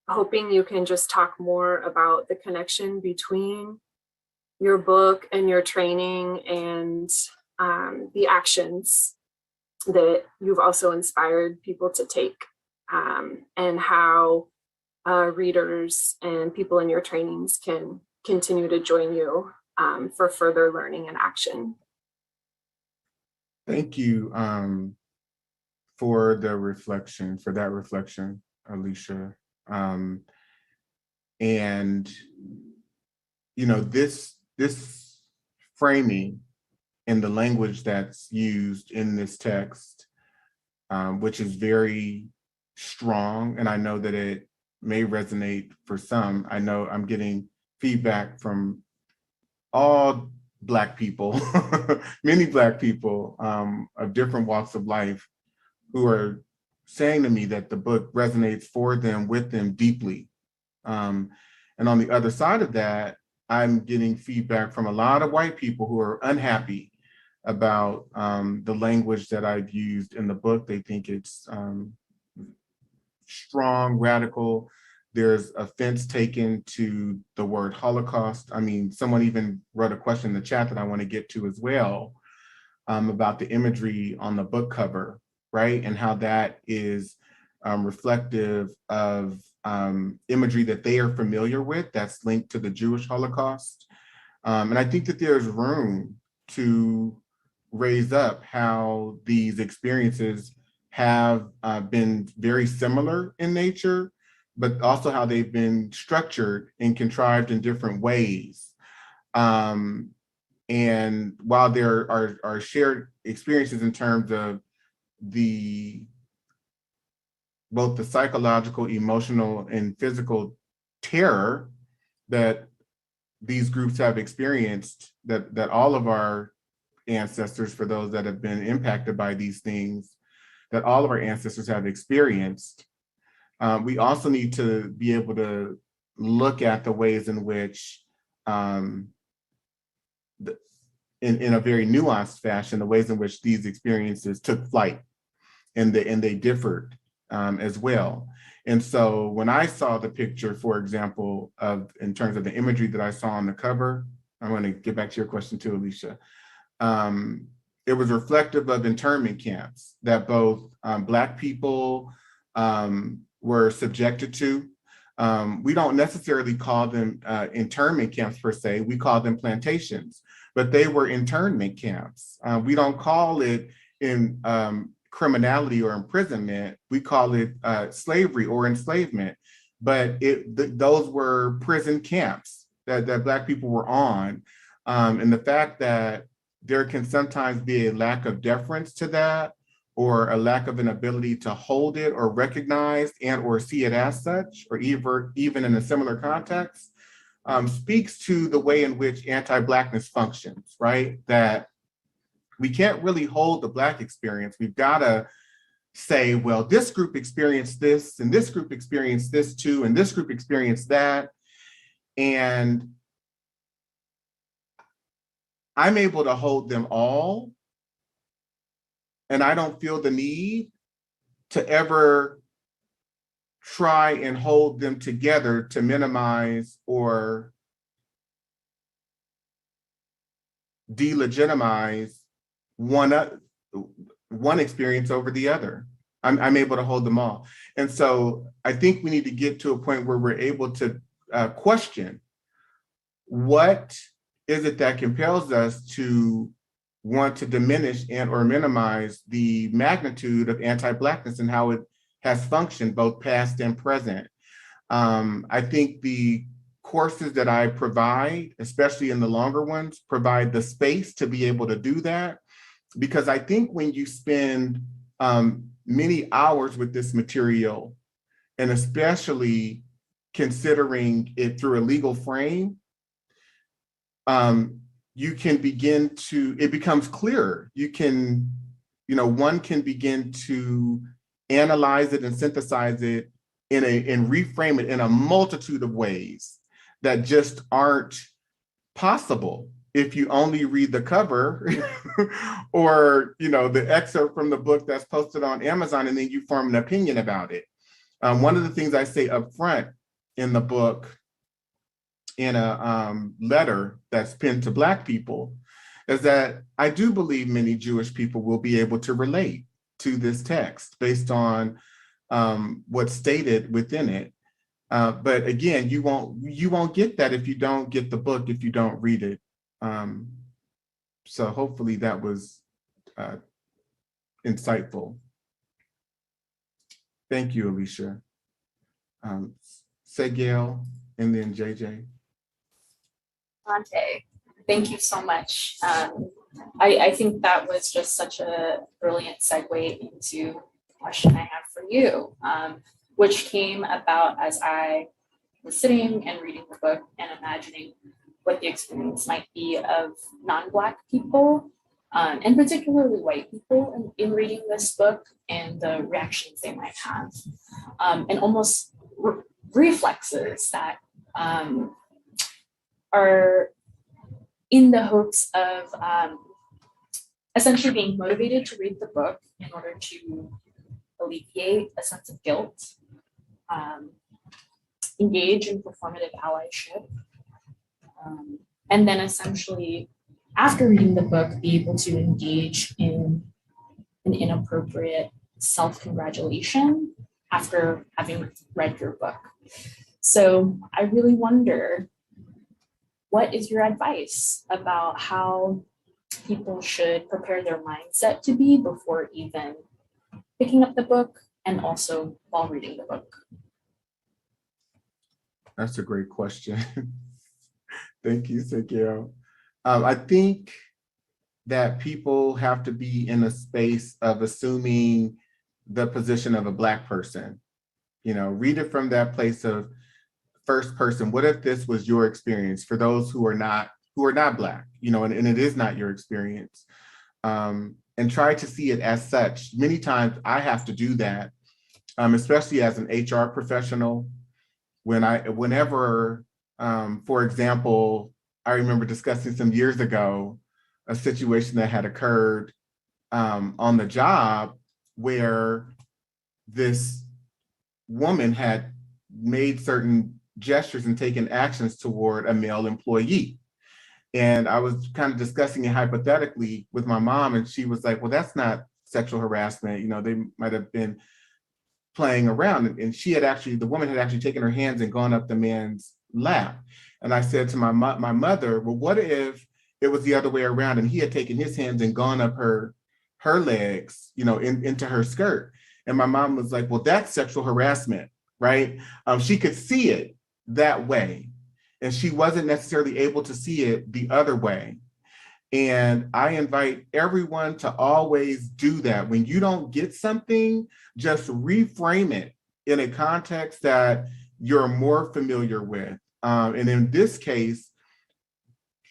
hoping you can just talk more about the connection between your book and your training and the actions that you've also inspired people to take, and how readers and people in your trainings can continue to join you for further learning and action. Thank you for that reflection, Alicia. And you know, this framing and the language that's used in this text, which is very strong, and I know that it may resonate for some. I know I'm getting feedback from all Black people, many Black people of different walks of life, who are saying to me that the book resonates for them, with them deeply. And on the other side of that, I'm getting feedback from a lot of white people who are unhappy about the language that I've used in the book. They think it's strong, radical. There's offense taken to the word Holocaust. I mean, someone even wrote a question in the chat that I want to get to as well, about the imagery on the book cover, right? And how that is reflective of imagery that they are familiar with that's linked to the Jewish Holocaust. And I think that there's room to raise up how these experiences have been very similar in nature, but also how they've been structured and contrived in different ways. And while there are shared experiences in terms of both the psychological, emotional, and physical terror that these groups have experienced, that all of our ancestors, for those that have been impacted by these things, that all of our ancestors have experienced, we also need to be able to look at the ways in which, in a very nuanced fashion, the ways in which these experiences took flight, and they differed as well. And so when I saw the picture, for example, in terms of the imagery that I saw on the cover, I'm going to get back to your question too, Alicia. It was reflective of internment camps that both Black people were subjected to. We don't necessarily call them internment camps per se, we call them plantations, but they were internment camps. We don't call it in criminality or imprisonment, we call it slavery or enslavement, but those were prison camps that Black people were on. And the fact that there can sometimes be a lack of deference to that, or a lack of an ability to hold it or recognize and or see it as such, or even in a similar context, speaks to the way in which anti-Blackness functions, right? That we can't really hold the Black experience. We've got to say, well, this group experienced this, and this group experienced this too, and this group experienced that. And I'm able to hold them all, and I don't feel the need to ever try and hold them together to minimize or delegitimize one experience over the other. I'm able to hold them all. And so I think we need to get to a point where we're able to question what is it that compels us to want to diminish and or minimize the magnitude of anti-Blackness and how it has functioned both past and present? I think the courses that I provide, especially in the longer ones, provide the space to be able to do that. Because I think when you spend many hours with this material, and especially considering it through a legal frame, you can begin to, it becomes clearer. You can, one can begin to analyze it and synthesize it and reframe it in a multitude of ways that just aren't possible if you only read the cover or the excerpt from the book that's posted on Amazon and then you form an opinion about it. One of the things I say up front in the book, in a letter that's pinned to Black people, is that I do believe many Jewish people will be able to relate to this text based on what's stated within it. But again, you won't get that if you don't get the book, if you don't read it. So hopefully that was insightful. Thank you, Alicia. Segel, and then JJ. Dante, thank you so much. I think that was just such a brilliant segue into the question I have for you, which came about as I was sitting and reading the book and imagining what the experience might be of non-Black people, and particularly white people in reading this book and the reactions they might have, and almost reflexes that are in the hopes of essentially being motivated to read the book in order to alleviate a sense of guilt, engage in performative allyship, and then essentially, after reading the book, be able to engage in an inappropriate self-congratulation after having read your book. So I really wonder, what is your advice about how people should prepare their mindset to be before even picking up the book and also while reading the book? That's a great question. Thank you, Segel. I think that people have to be in a space of assuming the position of a Black person. Read it from that place of first person. What if this was your experience? For those who are not Black, and it is not your experience, and try to see it as such. Many times I have to do that, especially as an HR professional. Whenever, for example, I remember discussing some years ago a situation that had occurred on the job where this woman had made certain gestures and taken actions toward a male employee. And I was kind of discussing it hypothetically with my mom, and she was like, well, that's not sexual harassment. They might have been playing around. And the woman had actually taken her hands and gone up the man's lap. And I said to my mother, well, what if it was the other way around and he had taken his hands and gone up her legs, into her skirt? And my mom was like, well, that's sexual harassment, right? She could see it that way, and she wasn't necessarily able to see it the other way. And I invite everyone to always do that. When you don't get something, just reframe it in a context that you're more familiar with. And in this case,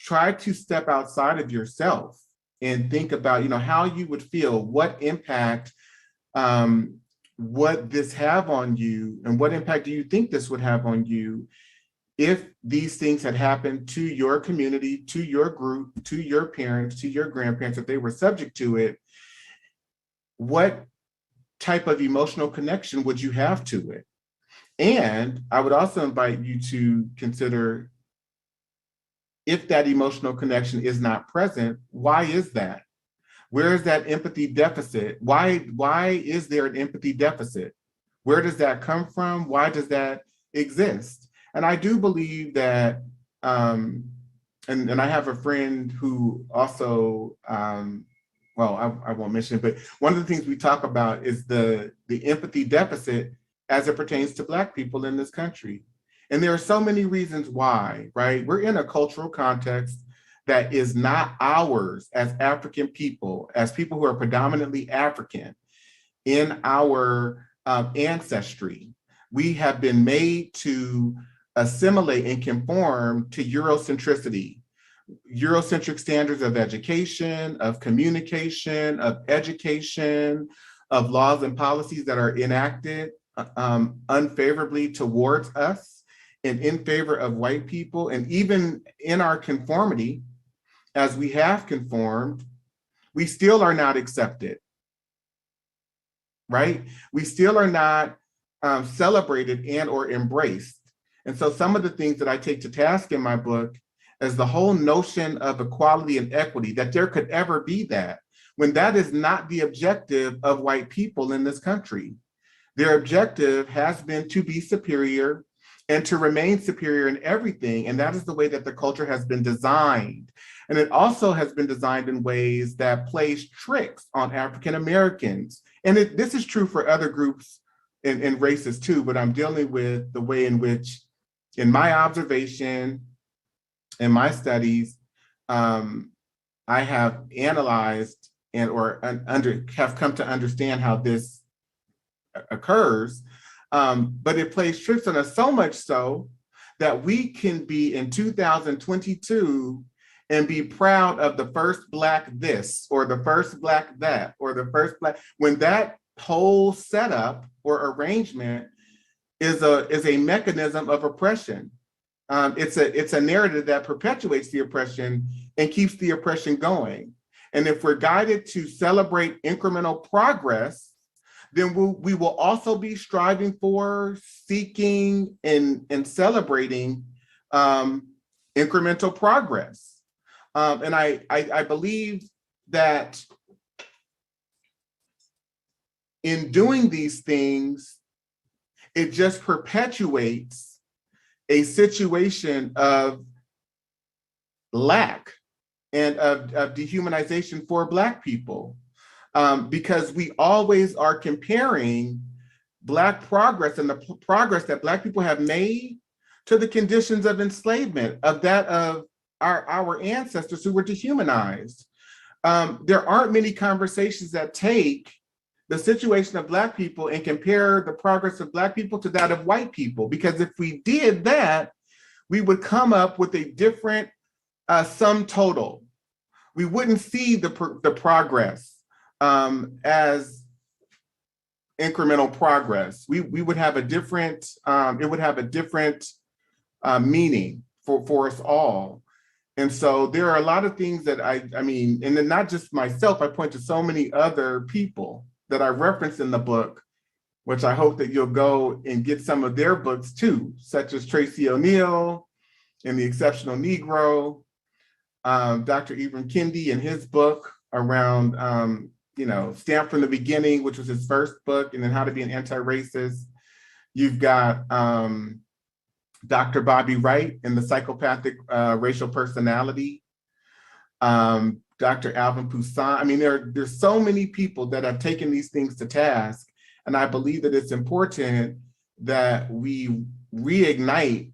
try to step outside of yourself and think about, how you would feel, what impact would this have on you, and what impact do you think this would have on you if these things had happened to your community, to your group, to your parents, to your grandparents, if they were subject to it. What type of emotional connection would you have to it? And I would also invite you to consider, if that emotional connection is not present, why is that? Where is that empathy deficit? Why is there an empathy deficit? Where does that come from? Why does that exist? And I do believe that and I have a friend who also, well, I won't mention it, but one of the things we talk about is the empathy deficit as it pertains to Black people in this country. And there are so many reasons why, right? We're in a cultural context that is not ours as African people, as people who are predominantly African in our ancestry. We have been made to assimilate and conform to Eurocentricity, Eurocentric standards of education, of communication, of education, of laws and policies that are enacted unfavorably towards us and in favor of white people. And even in our conformity, as we have conformed, we still are not accepted, right? We still are not celebrated and or embraced. And so some of the things that I take to task in my book is the whole notion of equality and equity, that there could ever be that, when that is not the objective of white people in this country. Their objective has been to be superior and to remain superior in everything. And that is the way that the culture has been designed. And it also has been designed in ways that plays tricks on African Americans. And this is true for other groups and races too, but I'm dealing with the way in which, in my observation, in my studies, I have analyzed and or have come to understand how this occurs. But it plays tricks on us so much so that we can be in 2022 and be proud of the first Black this, or the first Black that, or the first Black, when that whole setup or arrangement is a mechanism of oppression. It's a narrative that perpetuates the oppression and keeps the oppression going. And if we're guided to celebrate incremental progress, then we will also be striving for, seeking, and celebrating incremental progress. And I believe that in doing these things, it just perpetuates a situation of lack and of dehumanization for Black people. Because we always are comparing Black progress and the progress that Black people have made to the conditions of enslavement, of that of our ancestors who were dehumanized. There aren't many conversations that take the situation of Black people and compare the progress of Black people to that of white people, because if we did that, we would come up with a different sum total. We wouldn't see the progress as incremental progress. We would have a different, it would have a different meaning for us all. And so there are a lot of things that I mean, and then not just myself, I point to so many other people that I reference in the book, which I hope that you'll go and get some of their books too, such as Tracy O'Neill and The Exceptional Negro, Dr. Ibram Kendi and his book around, Stamped from the Beginning, which was his first book, and then How to Be an Anti-Racist. You've got Dr. Bobby Wright and the Psychopathic Racial Personality, Dr. Alvin Poussin. I mean, there's so many people that have taken these things to task, and I believe that it's important that we reignite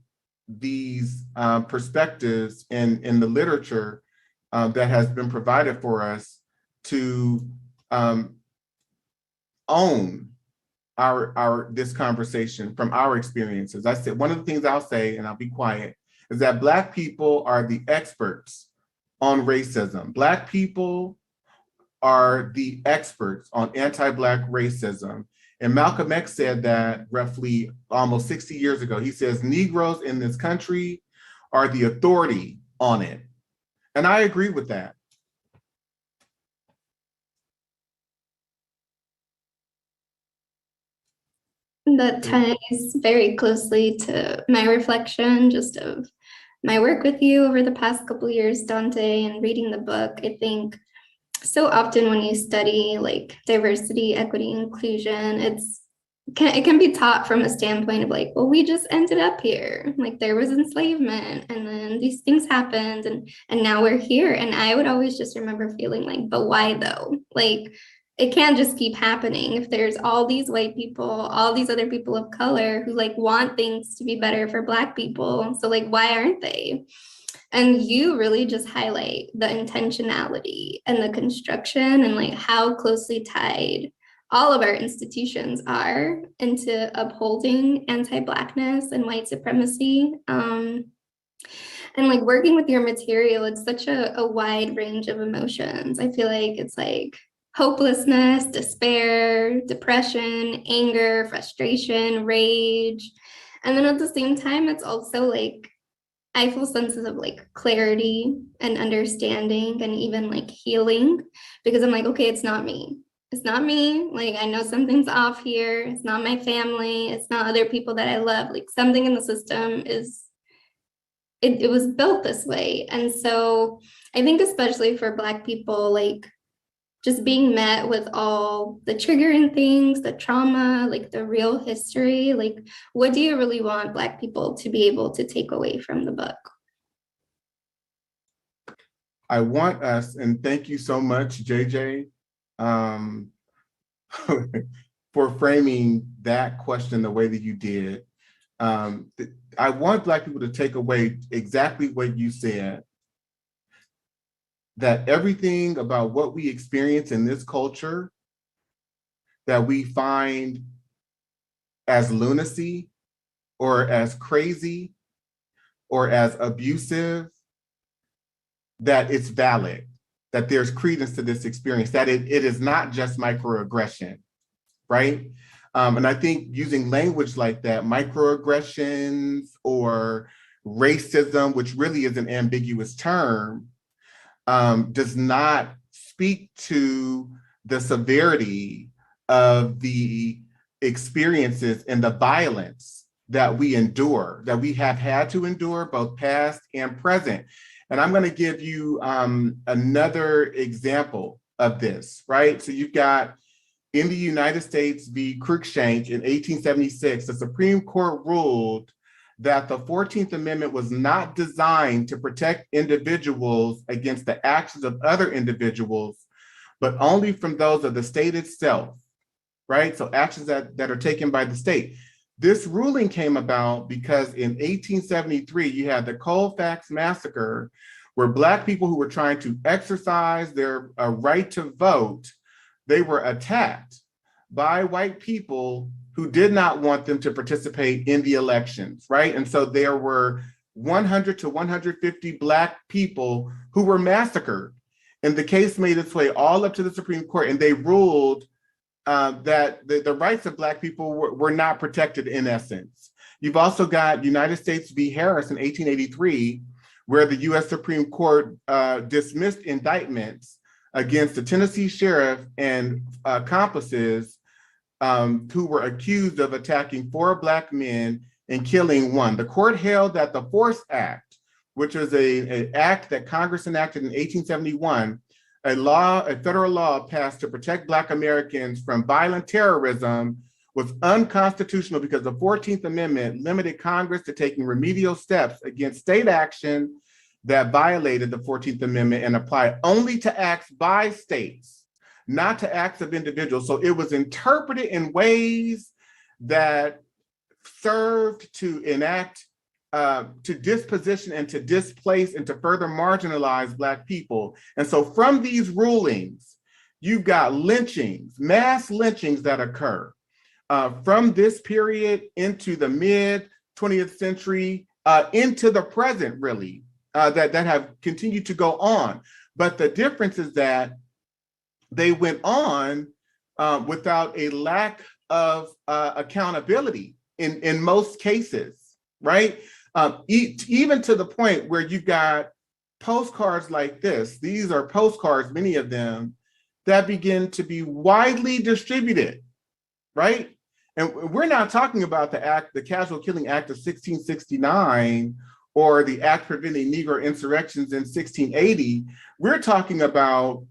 these perspectives in the literature that has been provided for us to own this conversation from our experiences. I said, one of the things I'll say, and I'll be quiet, is that Black people are the experts on racism. Black people are the experts on anti-Black racism. And Malcolm X said that roughly almost 60 years ago. He says, Negroes in this country are the authority on it. And I agree with that. That ties very closely to my reflection just of my work with you over the past couple of years, Dante, and reading the book. I think so often when you study like diversity, equity, inclusion, it's it can be taught from a standpoint of like, well, we just ended up here. Like there was enslavement and then these things happened and now we're here. And I would always just remember feeling like, but why though? Like it can't just keep happening if there's all these white people, all these other people of color who like want things to be better for Black people. So like, why aren't they? And you really just highlight the intentionality and the construction and like how closely tied all of our institutions are into upholding anti-Blackness and white supremacy. And like working with your material, it's such a wide range of emotions. I feel like it's like hopelessness, despair, depression, anger, frustration, rage. And then at the same time, it's also like, I feel senses of like clarity and understanding and even like healing, because I'm like, okay, it's not me. It's not me. Like, I know something's off here. It's not my family. It's not other people that I love. Like something in the system is, it was built this way. And so I think especially for Black people, like just being met with all the triggering things, the trauma, like the real history, like what do you really want Black people to be able to take away from the book? I want us, and thank you so much, JJ, for framing that question the way that you did. I want Black people to take away exactly what you said, that everything about what we experience in this culture that we find as lunacy or as crazy or as abusive, that it's valid, that there's credence to this experience, that it is not just microaggression, right? And I think using language like that, microaggressions or racism, which really is an ambiguous term, does not speak to the severity of the experiences and the violence that we endure, that we have had to endure, both past and present. And I'm going to give you another example of this, right? So you've got in the United States v. Cruikshank in 1876, the Supreme Court ruled that the 14th Amendment was not designed to protect individuals against the actions of other individuals, but only from those of the state itself, right? So actions that are taken by the state. This ruling came about because in 1873, you had the Colfax Massacre, where Black people who were trying to exercise their right to vote, they were attacked by white people who did not want them to participate in the elections, right? And so there were 100 to 150 Black people who were massacred. And the case made its way all up to the Supreme Court, and they ruled that the rights of Black people were not protected in essence. You've also got United States v. Harris in 1883, where the US Supreme Court dismissed indictments against the Tennessee sheriff and accomplices who were accused of attacking 4 Black men and killing 1. The court held that the Force Act, which was an act that Congress enacted in 1871, a federal law passed to protect Black Americans from violent terrorism, was unconstitutional because the 14th Amendment limited Congress to taking remedial steps against state action that violated the 14th Amendment and applied only to acts by states, not to acts of individuals. So it was interpreted in ways that served to enact, to disposition and to displace and to further marginalize Black people. And so from these rulings, you've got lynchings, mass lynchings that occur from this period into the mid 20th century, into the present, really, that have continued to go on. But the difference is that they went on without a lack of accountability in most cases, right? Even to the point where you've got postcards like this. These are postcards, many of them, that begin to be widely distributed, right? And we're not talking about the Casual Killing Act of 1669 or the Act Preventing Negro Insurrections in 1680. We're talking about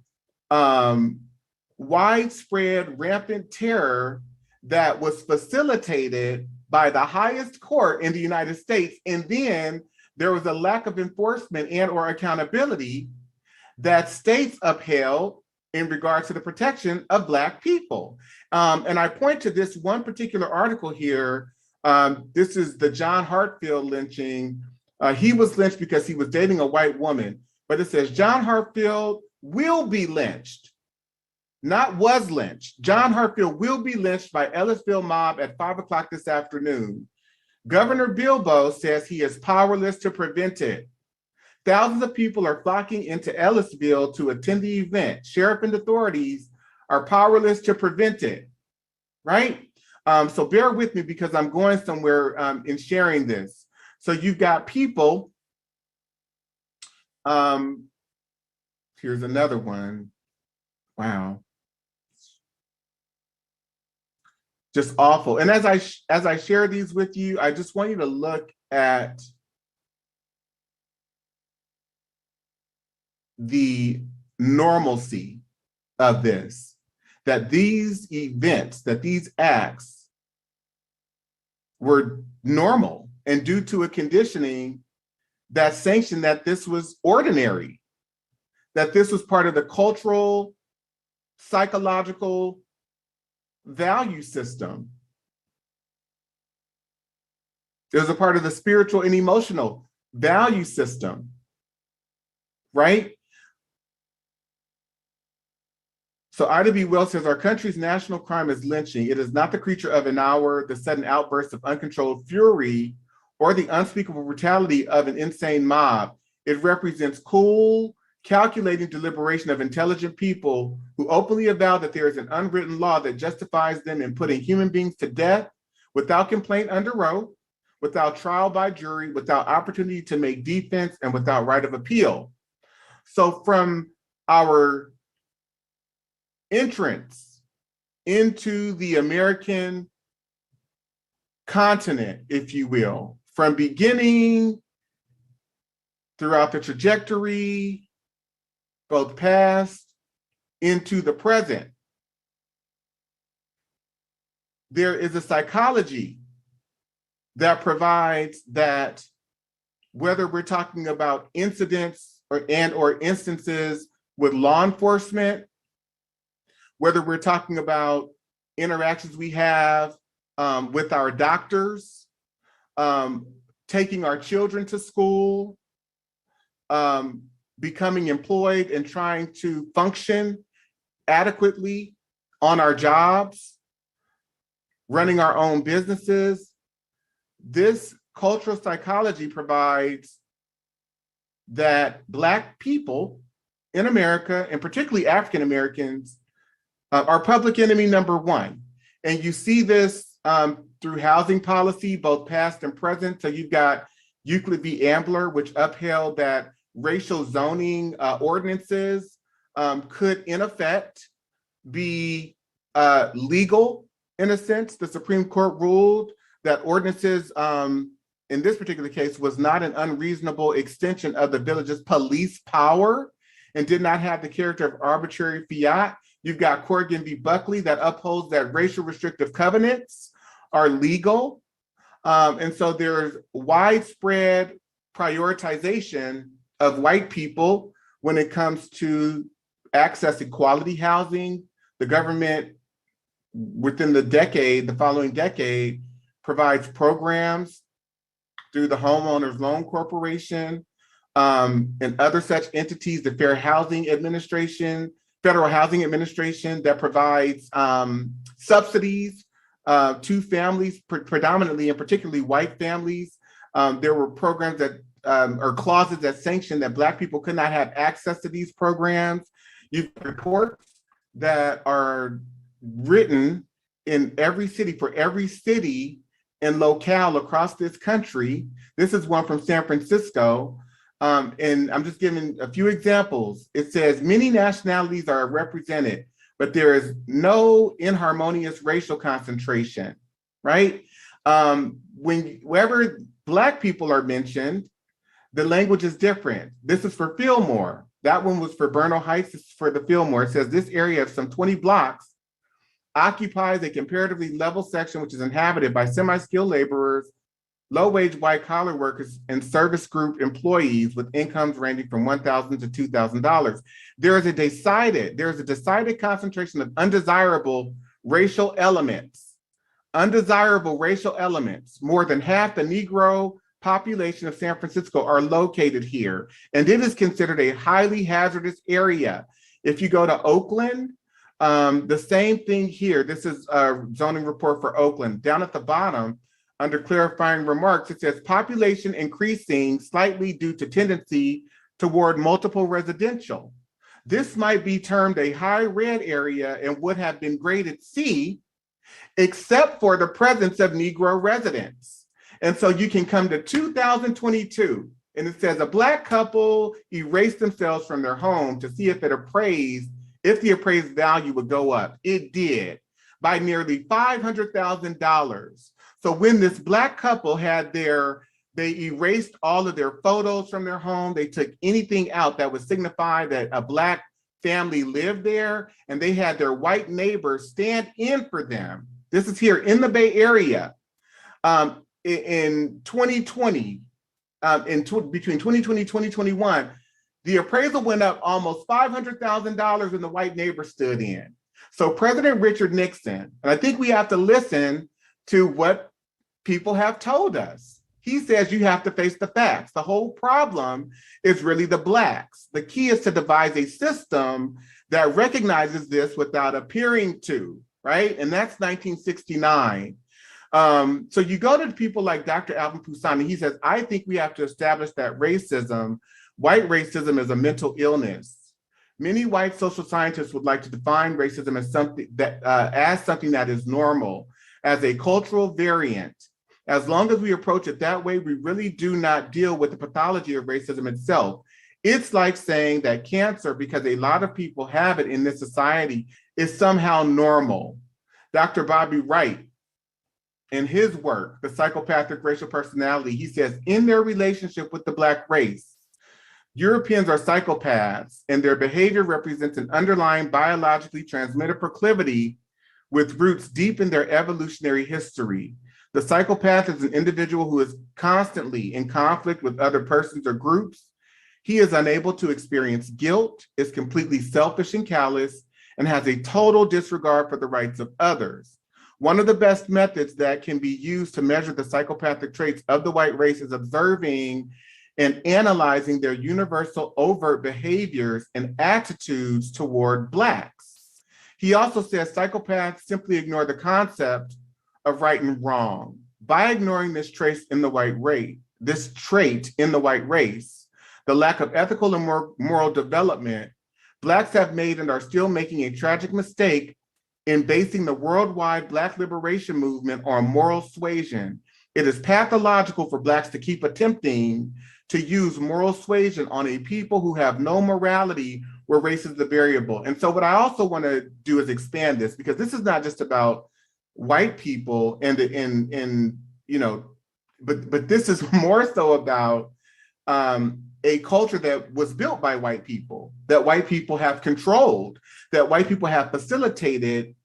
widespread, rampant terror that was facilitated by the highest court in the United States. And then there was a lack of enforcement and or accountability that states upheld in regard to the protection of Black people. And I point to this one particular article here. This is the John Hartfield lynching. He was lynched because he was dating a white woman, but it says John Hartfield will be lynched, not was lynched. John Hartfield will be lynched by Ellisville mob at 5 o'clock this afternoon. Governor Bilbo says he is powerless to prevent it. Thousands of people are flocking into Ellisville to attend the event. Sheriff and authorities are powerless to prevent it, right? So bear with me because I'm going somewhere in sharing this. So you've got people, here's another one. Wow. Just awful. And as I share these with you, I just want you to look at the normalcy of this, that these events, that these acts were normal and due to a conditioning that sanctioned that this was ordinary, that this was part of the cultural, psychological value system. It was a part of the spiritual and emotional value system, right? So Ida B. Wells says, our country's national crime is lynching. It is not the creature of an hour, the sudden outburst of uncontrolled fury, or the unspeakable brutality of an insane mob. It represents cool, calculating deliberation of intelligent people who openly avow that there is an unwritten law that justifies them in putting human beings to death without complaint under oath, without trial by jury, without opportunity to make defense, and without right of appeal. So from our entrance into the American continent, if you will, from beginning throughout the trajectory, both past into the present, there is a psychology that provides that whether we're talking about incidents or instances with law enforcement, whether we're talking about interactions we have with our doctors, taking our children to school, becoming employed and trying to function adequately on our jobs, running our own businesses. This cultural psychology provides that Black people in America, and particularly African Americans, are public enemy number one. And you see this through housing policy, both past and present. So you've got Euclid v. Ambler, which upheld that racial zoning ordinances could in effect be legal in a sense. The Supreme Court ruled that ordinances in this particular case was not an unreasonable extension of the village's police power and did not have the character of arbitrary fiat. You've got Corrigan v. Buckley that upholds that racial restrictive covenants are legal. And so there's widespread prioritization of white people when it comes to accessing quality housing. The government within the following decade, provides programs through the Homeowners Loan Corporation and other such entities, the Federal Housing Administration that provides subsidies to families, predominantly and particularly white families. There were programs that or clauses that sanctioned that Black people could not have access to these programs. You've got reports that are written in every city, for every city and locale across this country. This is one from San Francisco. And I'm just giving a few examples. It says many nationalities are represented, but there is no inharmonious racial concentration, right? Wherever Black people are mentioned, the language is different. This is for Fillmore. That one was for Bernal Heights. This is for the Fillmore. It says this area of some 20 blocks occupies a comparatively level section which is inhabited by semi-skilled laborers, low-wage white-collar workers, and service group employees with incomes ranging from $1,000 to $2,000. There is a decided concentration of undesirable racial elements. More than half the Negro population of San Francisco are located here, and it is considered a highly hazardous area. If you go to Oakland, the same thing here. This is a zoning report for Oakland. Down at the bottom, under clarifying remarks, it says population increasing slightly due to tendency toward multiple residential. This might be termed a high red area and would have been graded C, except for the presence of Negro residents. And so you can come to 2022, and it says a Black couple erased themselves from their home to see if the appraised value would go up. It did, by nearly $500,000. So when this Black couple they erased all of their photos from their home, they took anything out that would signify that a Black family lived there, and they had their white neighbors stand in for them. This is here in the Bay Area. In 2020, between 2020 and 2021, the appraisal went up almost $500,000 when the white neighbor stood in. So President Richard Nixon, and I think we have to listen to what people have told us. He says you have to face the facts. The whole problem is really the Blacks. The key is to devise a system that recognizes this without appearing to, right? And that's 1969. So you go to people like Dr. Alvin Poussani, he says, I think we have to establish that white racism is a mental illness. Many white social scientists would like to define racism as something that is normal, as a cultural variant. As long as we approach it that way, we really do not deal with the pathology of racism itself. It's like saying that cancer, because a lot of people have it in this society, is somehow normal. Dr. Bobby Wright, in his work, The Psychopathic Racial Personality, he says, in their relationship with the Black race, Europeans are psychopaths, and their behavior represents an underlying biologically transmitted proclivity with roots deep in their evolutionary history. The psychopath is an individual who is constantly in conflict with other persons or groups. He is unable to experience guilt, is completely selfish and callous, and has a total disregard for the rights of others. One of the best methods that can be used to measure the psychopathic traits of the white race is observing and analyzing their universal overt behaviors and attitudes toward Blacks. He also says psychopaths simply ignore the concept of right and wrong. By ignoring this trait in the white race, the lack of ethical and moral development, Blacks have made and are still making a tragic mistake in basing the worldwide Black liberation movement on moral suasion. It is pathological for Blacks to keep attempting to use moral suasion on a people who have no morality where race is the variable. And so what I also want to do is expand this, because this is not just about white people but this is more so about a culture that was built by white people, that white people have controlled, that white people have facilitated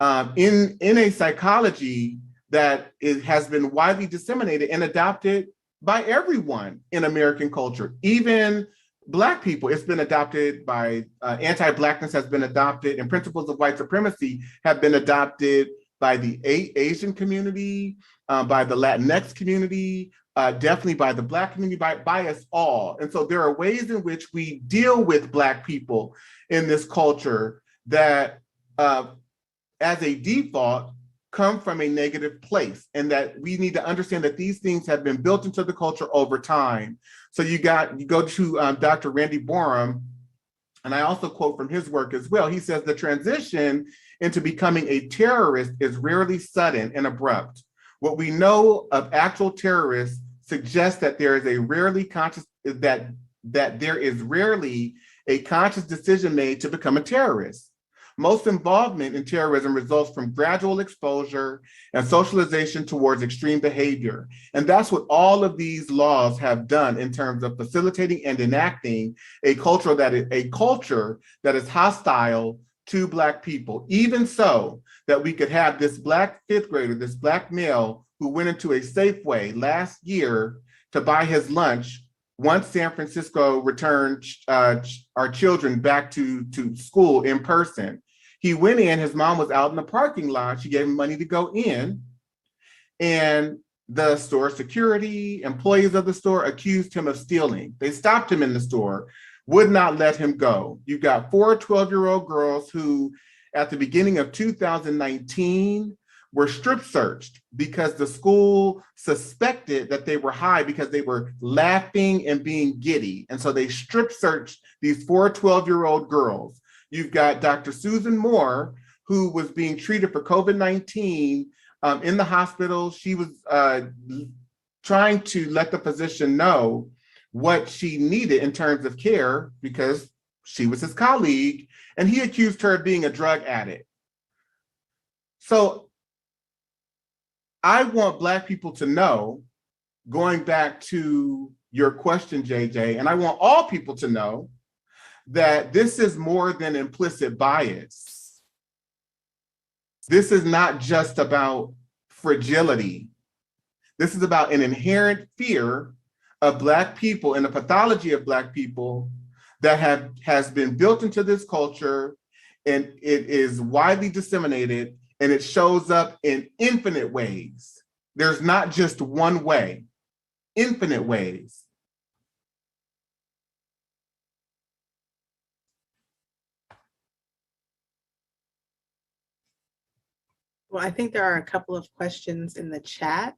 in a psychology that has been widely disseminated and adopted by everyone in American culture, even Black people. It's been adopted by anti-Blackness has been adopted, and principles of white supremacy have been adopted by the Asian community, by the Latinx community, definitely by the Black community, by us all. And so there are ways in which we deal with Black people in this culture that, as a default, come from a negative place, and that we need to understand that these things have been built into the culture over time. So you go to Dr. Randy Borum, and I also quote from his work as well. He says, the transition into becoming a terrorist is rarely sudden and abrupt. What we know of actual terrorists suggests that there is rarely a conscious decision made to become a terrorist. Most involvement in terrorism results from gradual exposure and socialization towards extreme behavior. And that's what all of these laws have done in terms of facilitating and enacting a culture that is hostile to Black people, even so that we could have this Black fifth grader, this Black male who went into a Safeway last year to buy his lunch once San Francisco returned our children back to school in person. He went in, his mom was out in the parking lot. She gave him money to go in, and the store security, employees of the store accused him of stealing. They stopped him in the store, would not let him go. You've got 4 12-year-old girls who, at the beginning of 2019, were strip searched because the school suspected that they were high because they were laughing and being giddy. And so they strip searched these 4 12-year-old girls. You've got Dr. Susan Moore, who was being treated for COVID-19 in the hospital. She was trying to let the physician know what she needed in terms of care because she was his colleague, and he accused her of being a drug addict. So I want Black people to know, going back to your question, JJ, and I want all people to know that this is more than implicit bias. This is not just about fragility. This is about an inherent fear of Black people and the pathology of Black people that has been built into this culture, and it is widely disseminated, and it shows up in infinite ways. There's not just one way, infinite ways. Well, I think there are a couple of questions in the chat.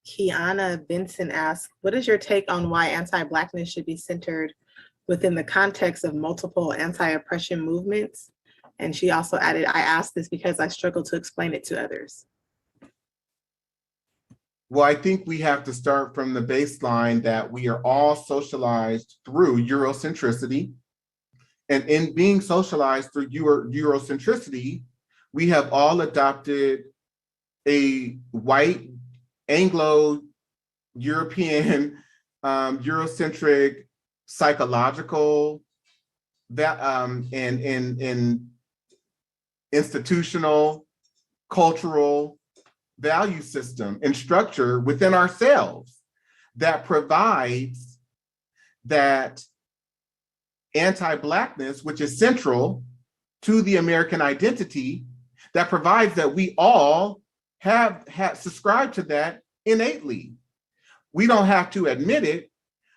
Kiana Benson asked, what is your take on why anti-Blackness should be centered within the context of multiple anti-oppression movements? And she also added, I asked this because I struggle to explain it to others. Well, I think we have to start from the baseline that we are all socialized through Eurocentricity. And in being socialized through Eurocentricity, we have all adopted a white, Anglo-European, Eurocentric, psychological, and institutional, cultural value system and structure within ourselves that provides that anti-Blackness, which is central to the American identity, that provides that we all have subscribed to that innately. We don't have to admit it,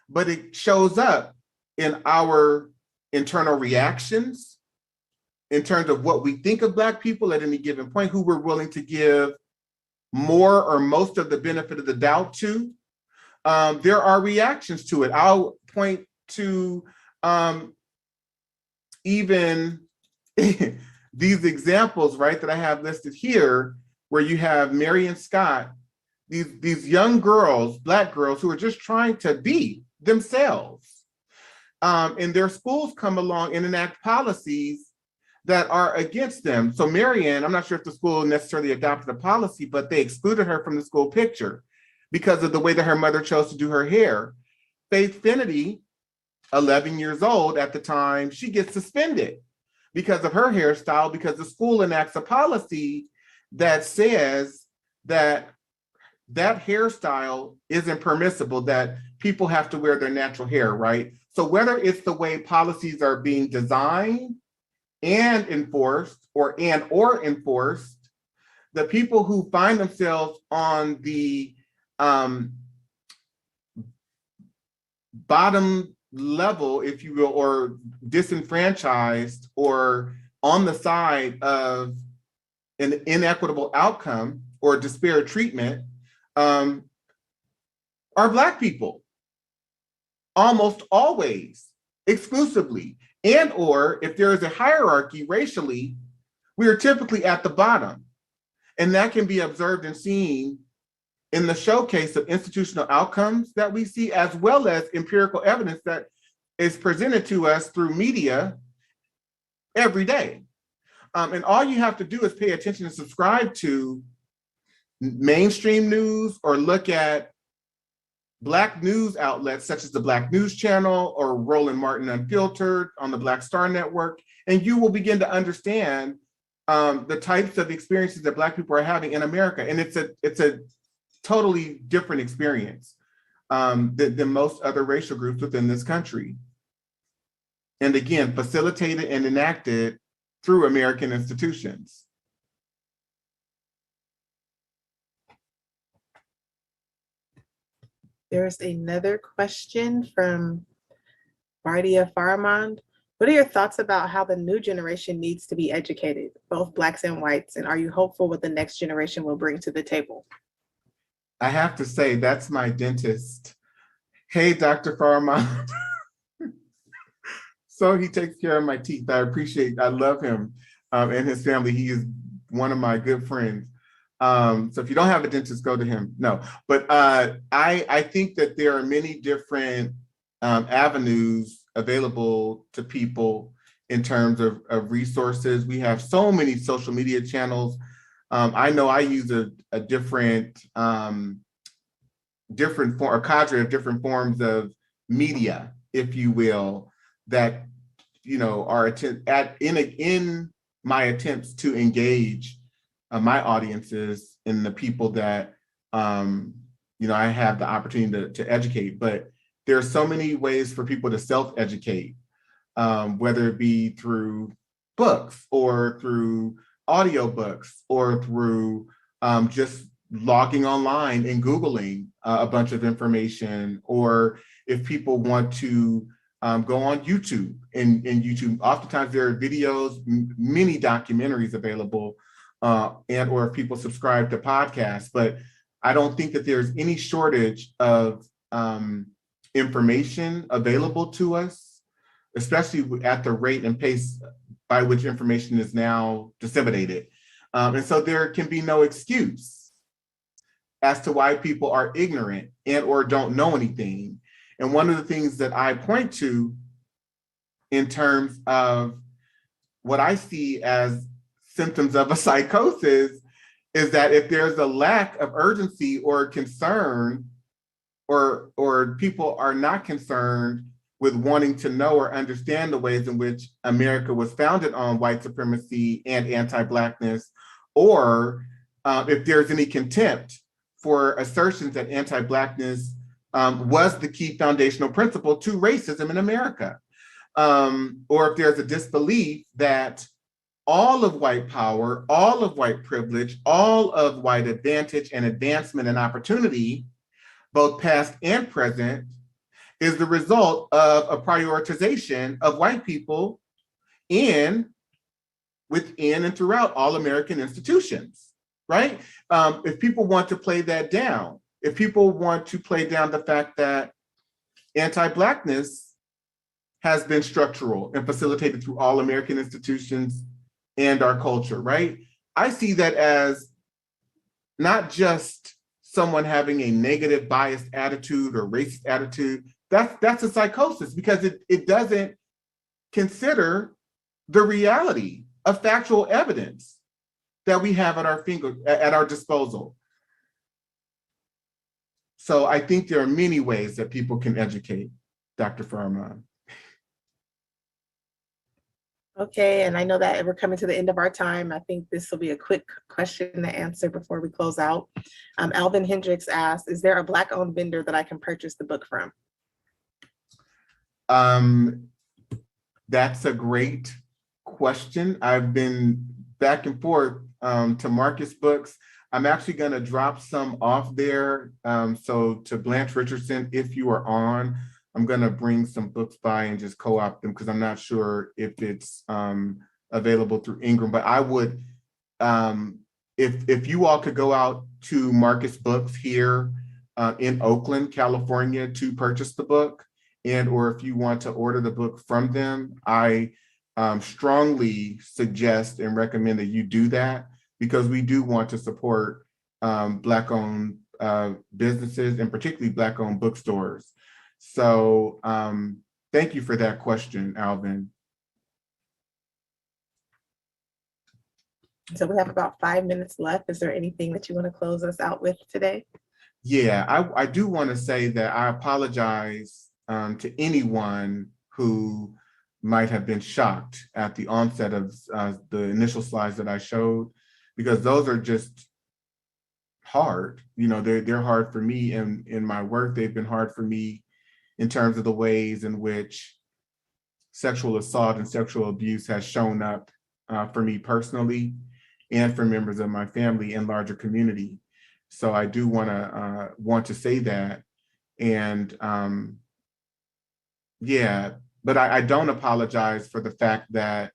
but it shows up in our internal reactions, in terms of what we think of Black people at any given point, who we're willing to give more or most of the benefit of the doubt to. There are reactions to it. I'll point to even these examples, right, that I have listed here, where you have Marion Scott, these young girls, Black girls, who are just trying to be themselves. And their schools come along and enact policies that are against them. So Marion, I'm not sure if the school necessarily adopted a policy, but they excluded her from the school picture because of the way that her mother chose to do her hair. Faith Finity, 11 years old at the time, she gets suspended because of her hairstyle, because the school enacts a policy that says that that hairstyle isn't permissible, that people have to wear their natural hair, right? So whether it's the way policies are being designed and enforced, or enforced, the people who find themselves on the bottom level, if you will, or disenfranchised, or on the side of an inequitable outcome or disparate treatment, are Black people, almost always, exclusively. And or if there is a hierarchy racially, we are typically at the bottom. And that can be observed and seen in the showcase of institutional outcomes that we see, as well as empirical evidence that is presented to us through media every day. And all you have to do is pay attention and subscribe to mainstream news, or look at Black news outlets such as the Black News Channel or Roland Martin Unfiltered on the Black Star Network, and you will begin to understand the types of experiences that Black people are having in America. And it's a totally different experience than most other racial groups within this country. And again, facilitated and enacted through American institutions. There's another question from Bardia Faramand. What are your thoughts about how the new generation needs to be educated, both Blacks and whites? And are you hopeful what the next generation will bring to the table? I have to say, that's my dentist. Hey, Dr. Faramand. So he takes care of my teeth. I love him and his family. He is one of my good friends. So if you don't have a dentist, go to him. No, but I think that there are many different avenues available to people in terms of resources. We have so many social media channels. I know I use a different form, a cadre of different forms of media, if you will, that are in my attempts to engage my audiences and the people that I have the opportunity to educate. But there are so many ways for people to self-educate, whether it be through books or through audiobooks or through just logging online and Googling a bunch of information, or if people want to go on YouTube, and YouTube, oftentimes there are videos, many documentaries available, and or if people subscribe to podcasts. But I don't think that there's any shortage of information available to us, especially at the rate and pace by which information is now disseminated. And so there can be no excuse as to why people are ignorant and or don't know anything. And one of the things that I point to in terms of what I see as symptoms of a psychosis is that if there's a lack of urgency or concern, or people are not concerned with wanting to know or understand the ways in which America was founded on white supremacy and anti-Blackness, or if there's any contempt for assertions that anti-Blackness was the key foundational principle to racism in America, or if there's a disbelief that all of white power, all of white privilege, all of white advantage and advancement and opportunity, both past and present, is the result of a prioritization of white people within and throughout all American institutions, right? If people want to play that down, if people want to play down the fact that anti-Blackness has been structural and facilitated through all American institutions and our culture, right? I see that as not just someone having a negative biased attitude or racist attitude. That's a psychosis, because it doesn't consider the reality of factual evidence that we have at our disposal. So I think there are many ways that people can educate, Dr. Faramand. Okay, and I know that we're coming to the end of our time. I think this will be a quick question to answer before we close out. Alvin Hendricks asked, is there a Black-owned vendor that I can purchase the book from? That's a great question. I've been back and forth to Marcus Books. I'm actually going to drop some off there. So to Blanche Richardson, if you are on, I'm going to bring some books by and just co-opt them, because I'm not sure if it's available through Ingram. But I would, if you all could go out to Marcus Books here in Oakland, California, to purchase the book, and or if you want to order the book from them, I strongly suggest and recommend that you do that, because we do want to support Black-owned businesses, and particularly Black-owned bookstores. So thank you for that question, Alvin. So we have about 5 minutes left. Is there anything that you want to close us out with today? Yeah, I do want to say that I apologize to anyone who might have been shocked at the onset of the initial slides that I showed, because those are just hard. You know, they're hard for me in my work. They've been hard for me in terms of the ways in which sexual assault and sexual abuse has shown up for me personally and for members of my family and larger community. So I do want to say that. And yeah, but I don't apologize for the fact that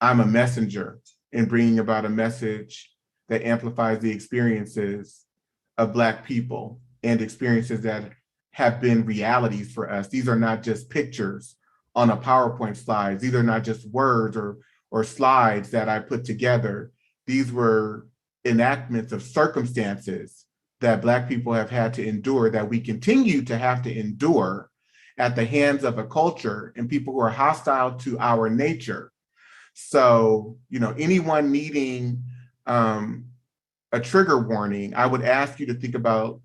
I'm a messenger in bringing about a message that amplifies the experiences of Black people and experiences that have been realities for us. These are not just pictures on a PowerPoint slide. These are not just words or slides that I put together. These were enactments of circumstances that Black people have had to endure, that we continue to have to endure at the hands of a culture and people who are hostile to our nature. So, you know, anyone needing a trigger warning, I would ask you to think about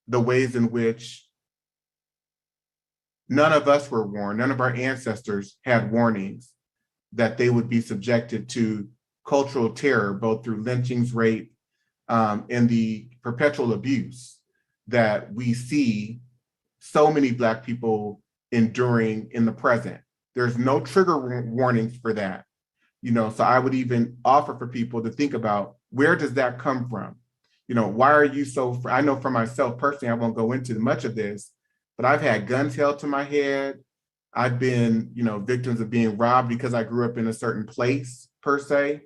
the ways in which none of us were warned, none of our ancestors had warnings that they would be subjected to cultural terror, both through lynchings, rape, and the perpetual abuse that we see so many Black people enduring in the present. There's no trigger warnings for that. You know, so I would even offer for people to think about, where does that come from? You know, why are you so, I know for myself personally, I won't go into much of this, but I've had guns held to my head. I've been, you know, victims of being robbed because I grew up in a certain place per se.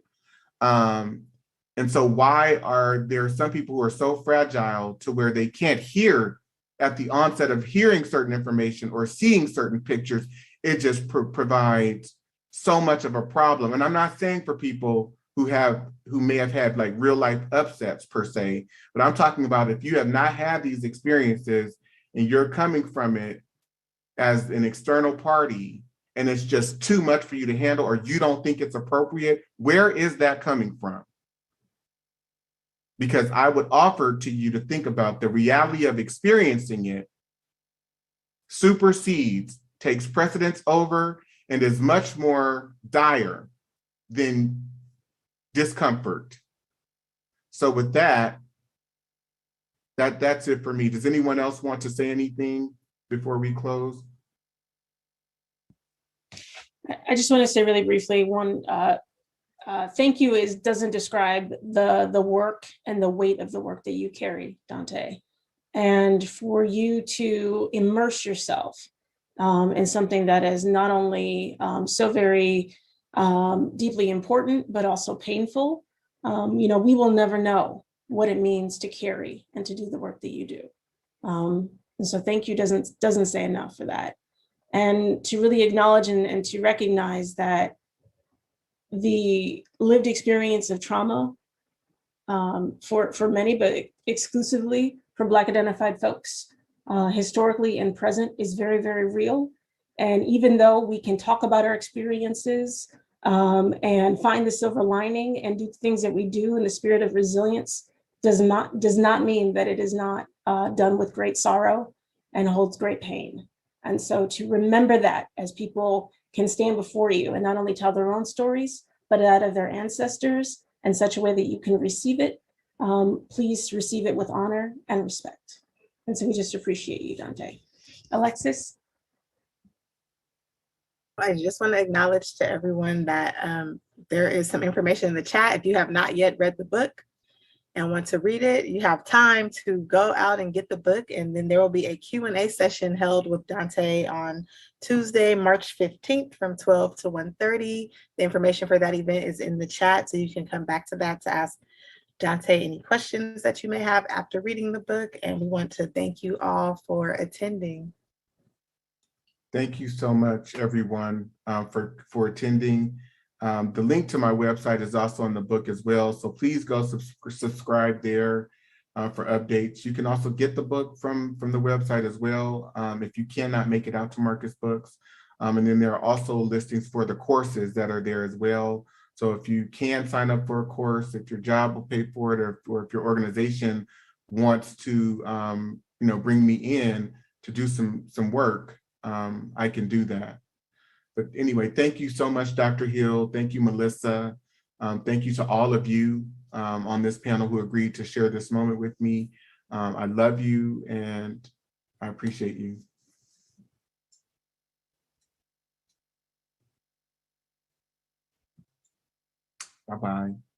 And so why are there some people who are so fragile to where they can't hear at the onset of hearing certain information or seeing certain pictures? It just provides so much of a problem. And I'm not saying for people who may have had like real life upsets per se, but I'm talking about if you have not had these experiences and you're coming from it as an external party and it's just too much for you to handle, or you don't think it's appropriate, where is that coming from? Because I would offer to you to think about the reality of experiencing it supersedes, takes precedence over, and is much more dire than discomfort. So with that's it for me. Does anyone else want to say anything before we close? I just want to say really briefly, one, thank you doesn't describe the work and the weight of the work that you carry, Dante. And for you to immerse yourself in something that is not only so very deeply important, but also painful. You know, we will never know what it means to carry and to do the work that you do. And so thank you doesn't say enough for that. And to really acknowledge and to recognize that the lived experience of trauma for many, but exclusively for Black identified folks, historically and present, is very, very real. And even though we can talk about our experiences and find the silver lining and do things that we do in the spirit of resilience, does not mean that it is not done with great sorrow and holds great pain. And so to remember that as people can stand before you and not only tell their own stories, but that of their ancestors in such a way that you can receive it, please receive it with honor and respect. And so we just appreciate you, Dante. Alexis? I just want to acknowledge to everyone that there is some information in the chat. If you have not yet read the book and want to read it, you have time to go out and get the book. And then there will be a Q&A session held with Dante on Tuesday, March 15th from 12 to 1:30. The information for that event is in the chat, so you can come back to that to ask Dante any questions that you may have after reading the book. And we want to thank you all for attending. Thank you so much, everyone, for attending. The link to my website is also in the book as well. So please go subscribe there for updates. You can also get the book from the website as well if you cannot make it out to Marcus Books. And then there are also listings for the courses that are there as well. So if you can sign up for a course, if your job will pay for it, or if your organization wants to, bring me in to do some work, I can do that. But anyway, thank you so much, Dr. Hill. Thank you, Melissa. Thank you to all of you on this panel who agreed to share this moment with me. I love you and I appreciate you. Bye-bye.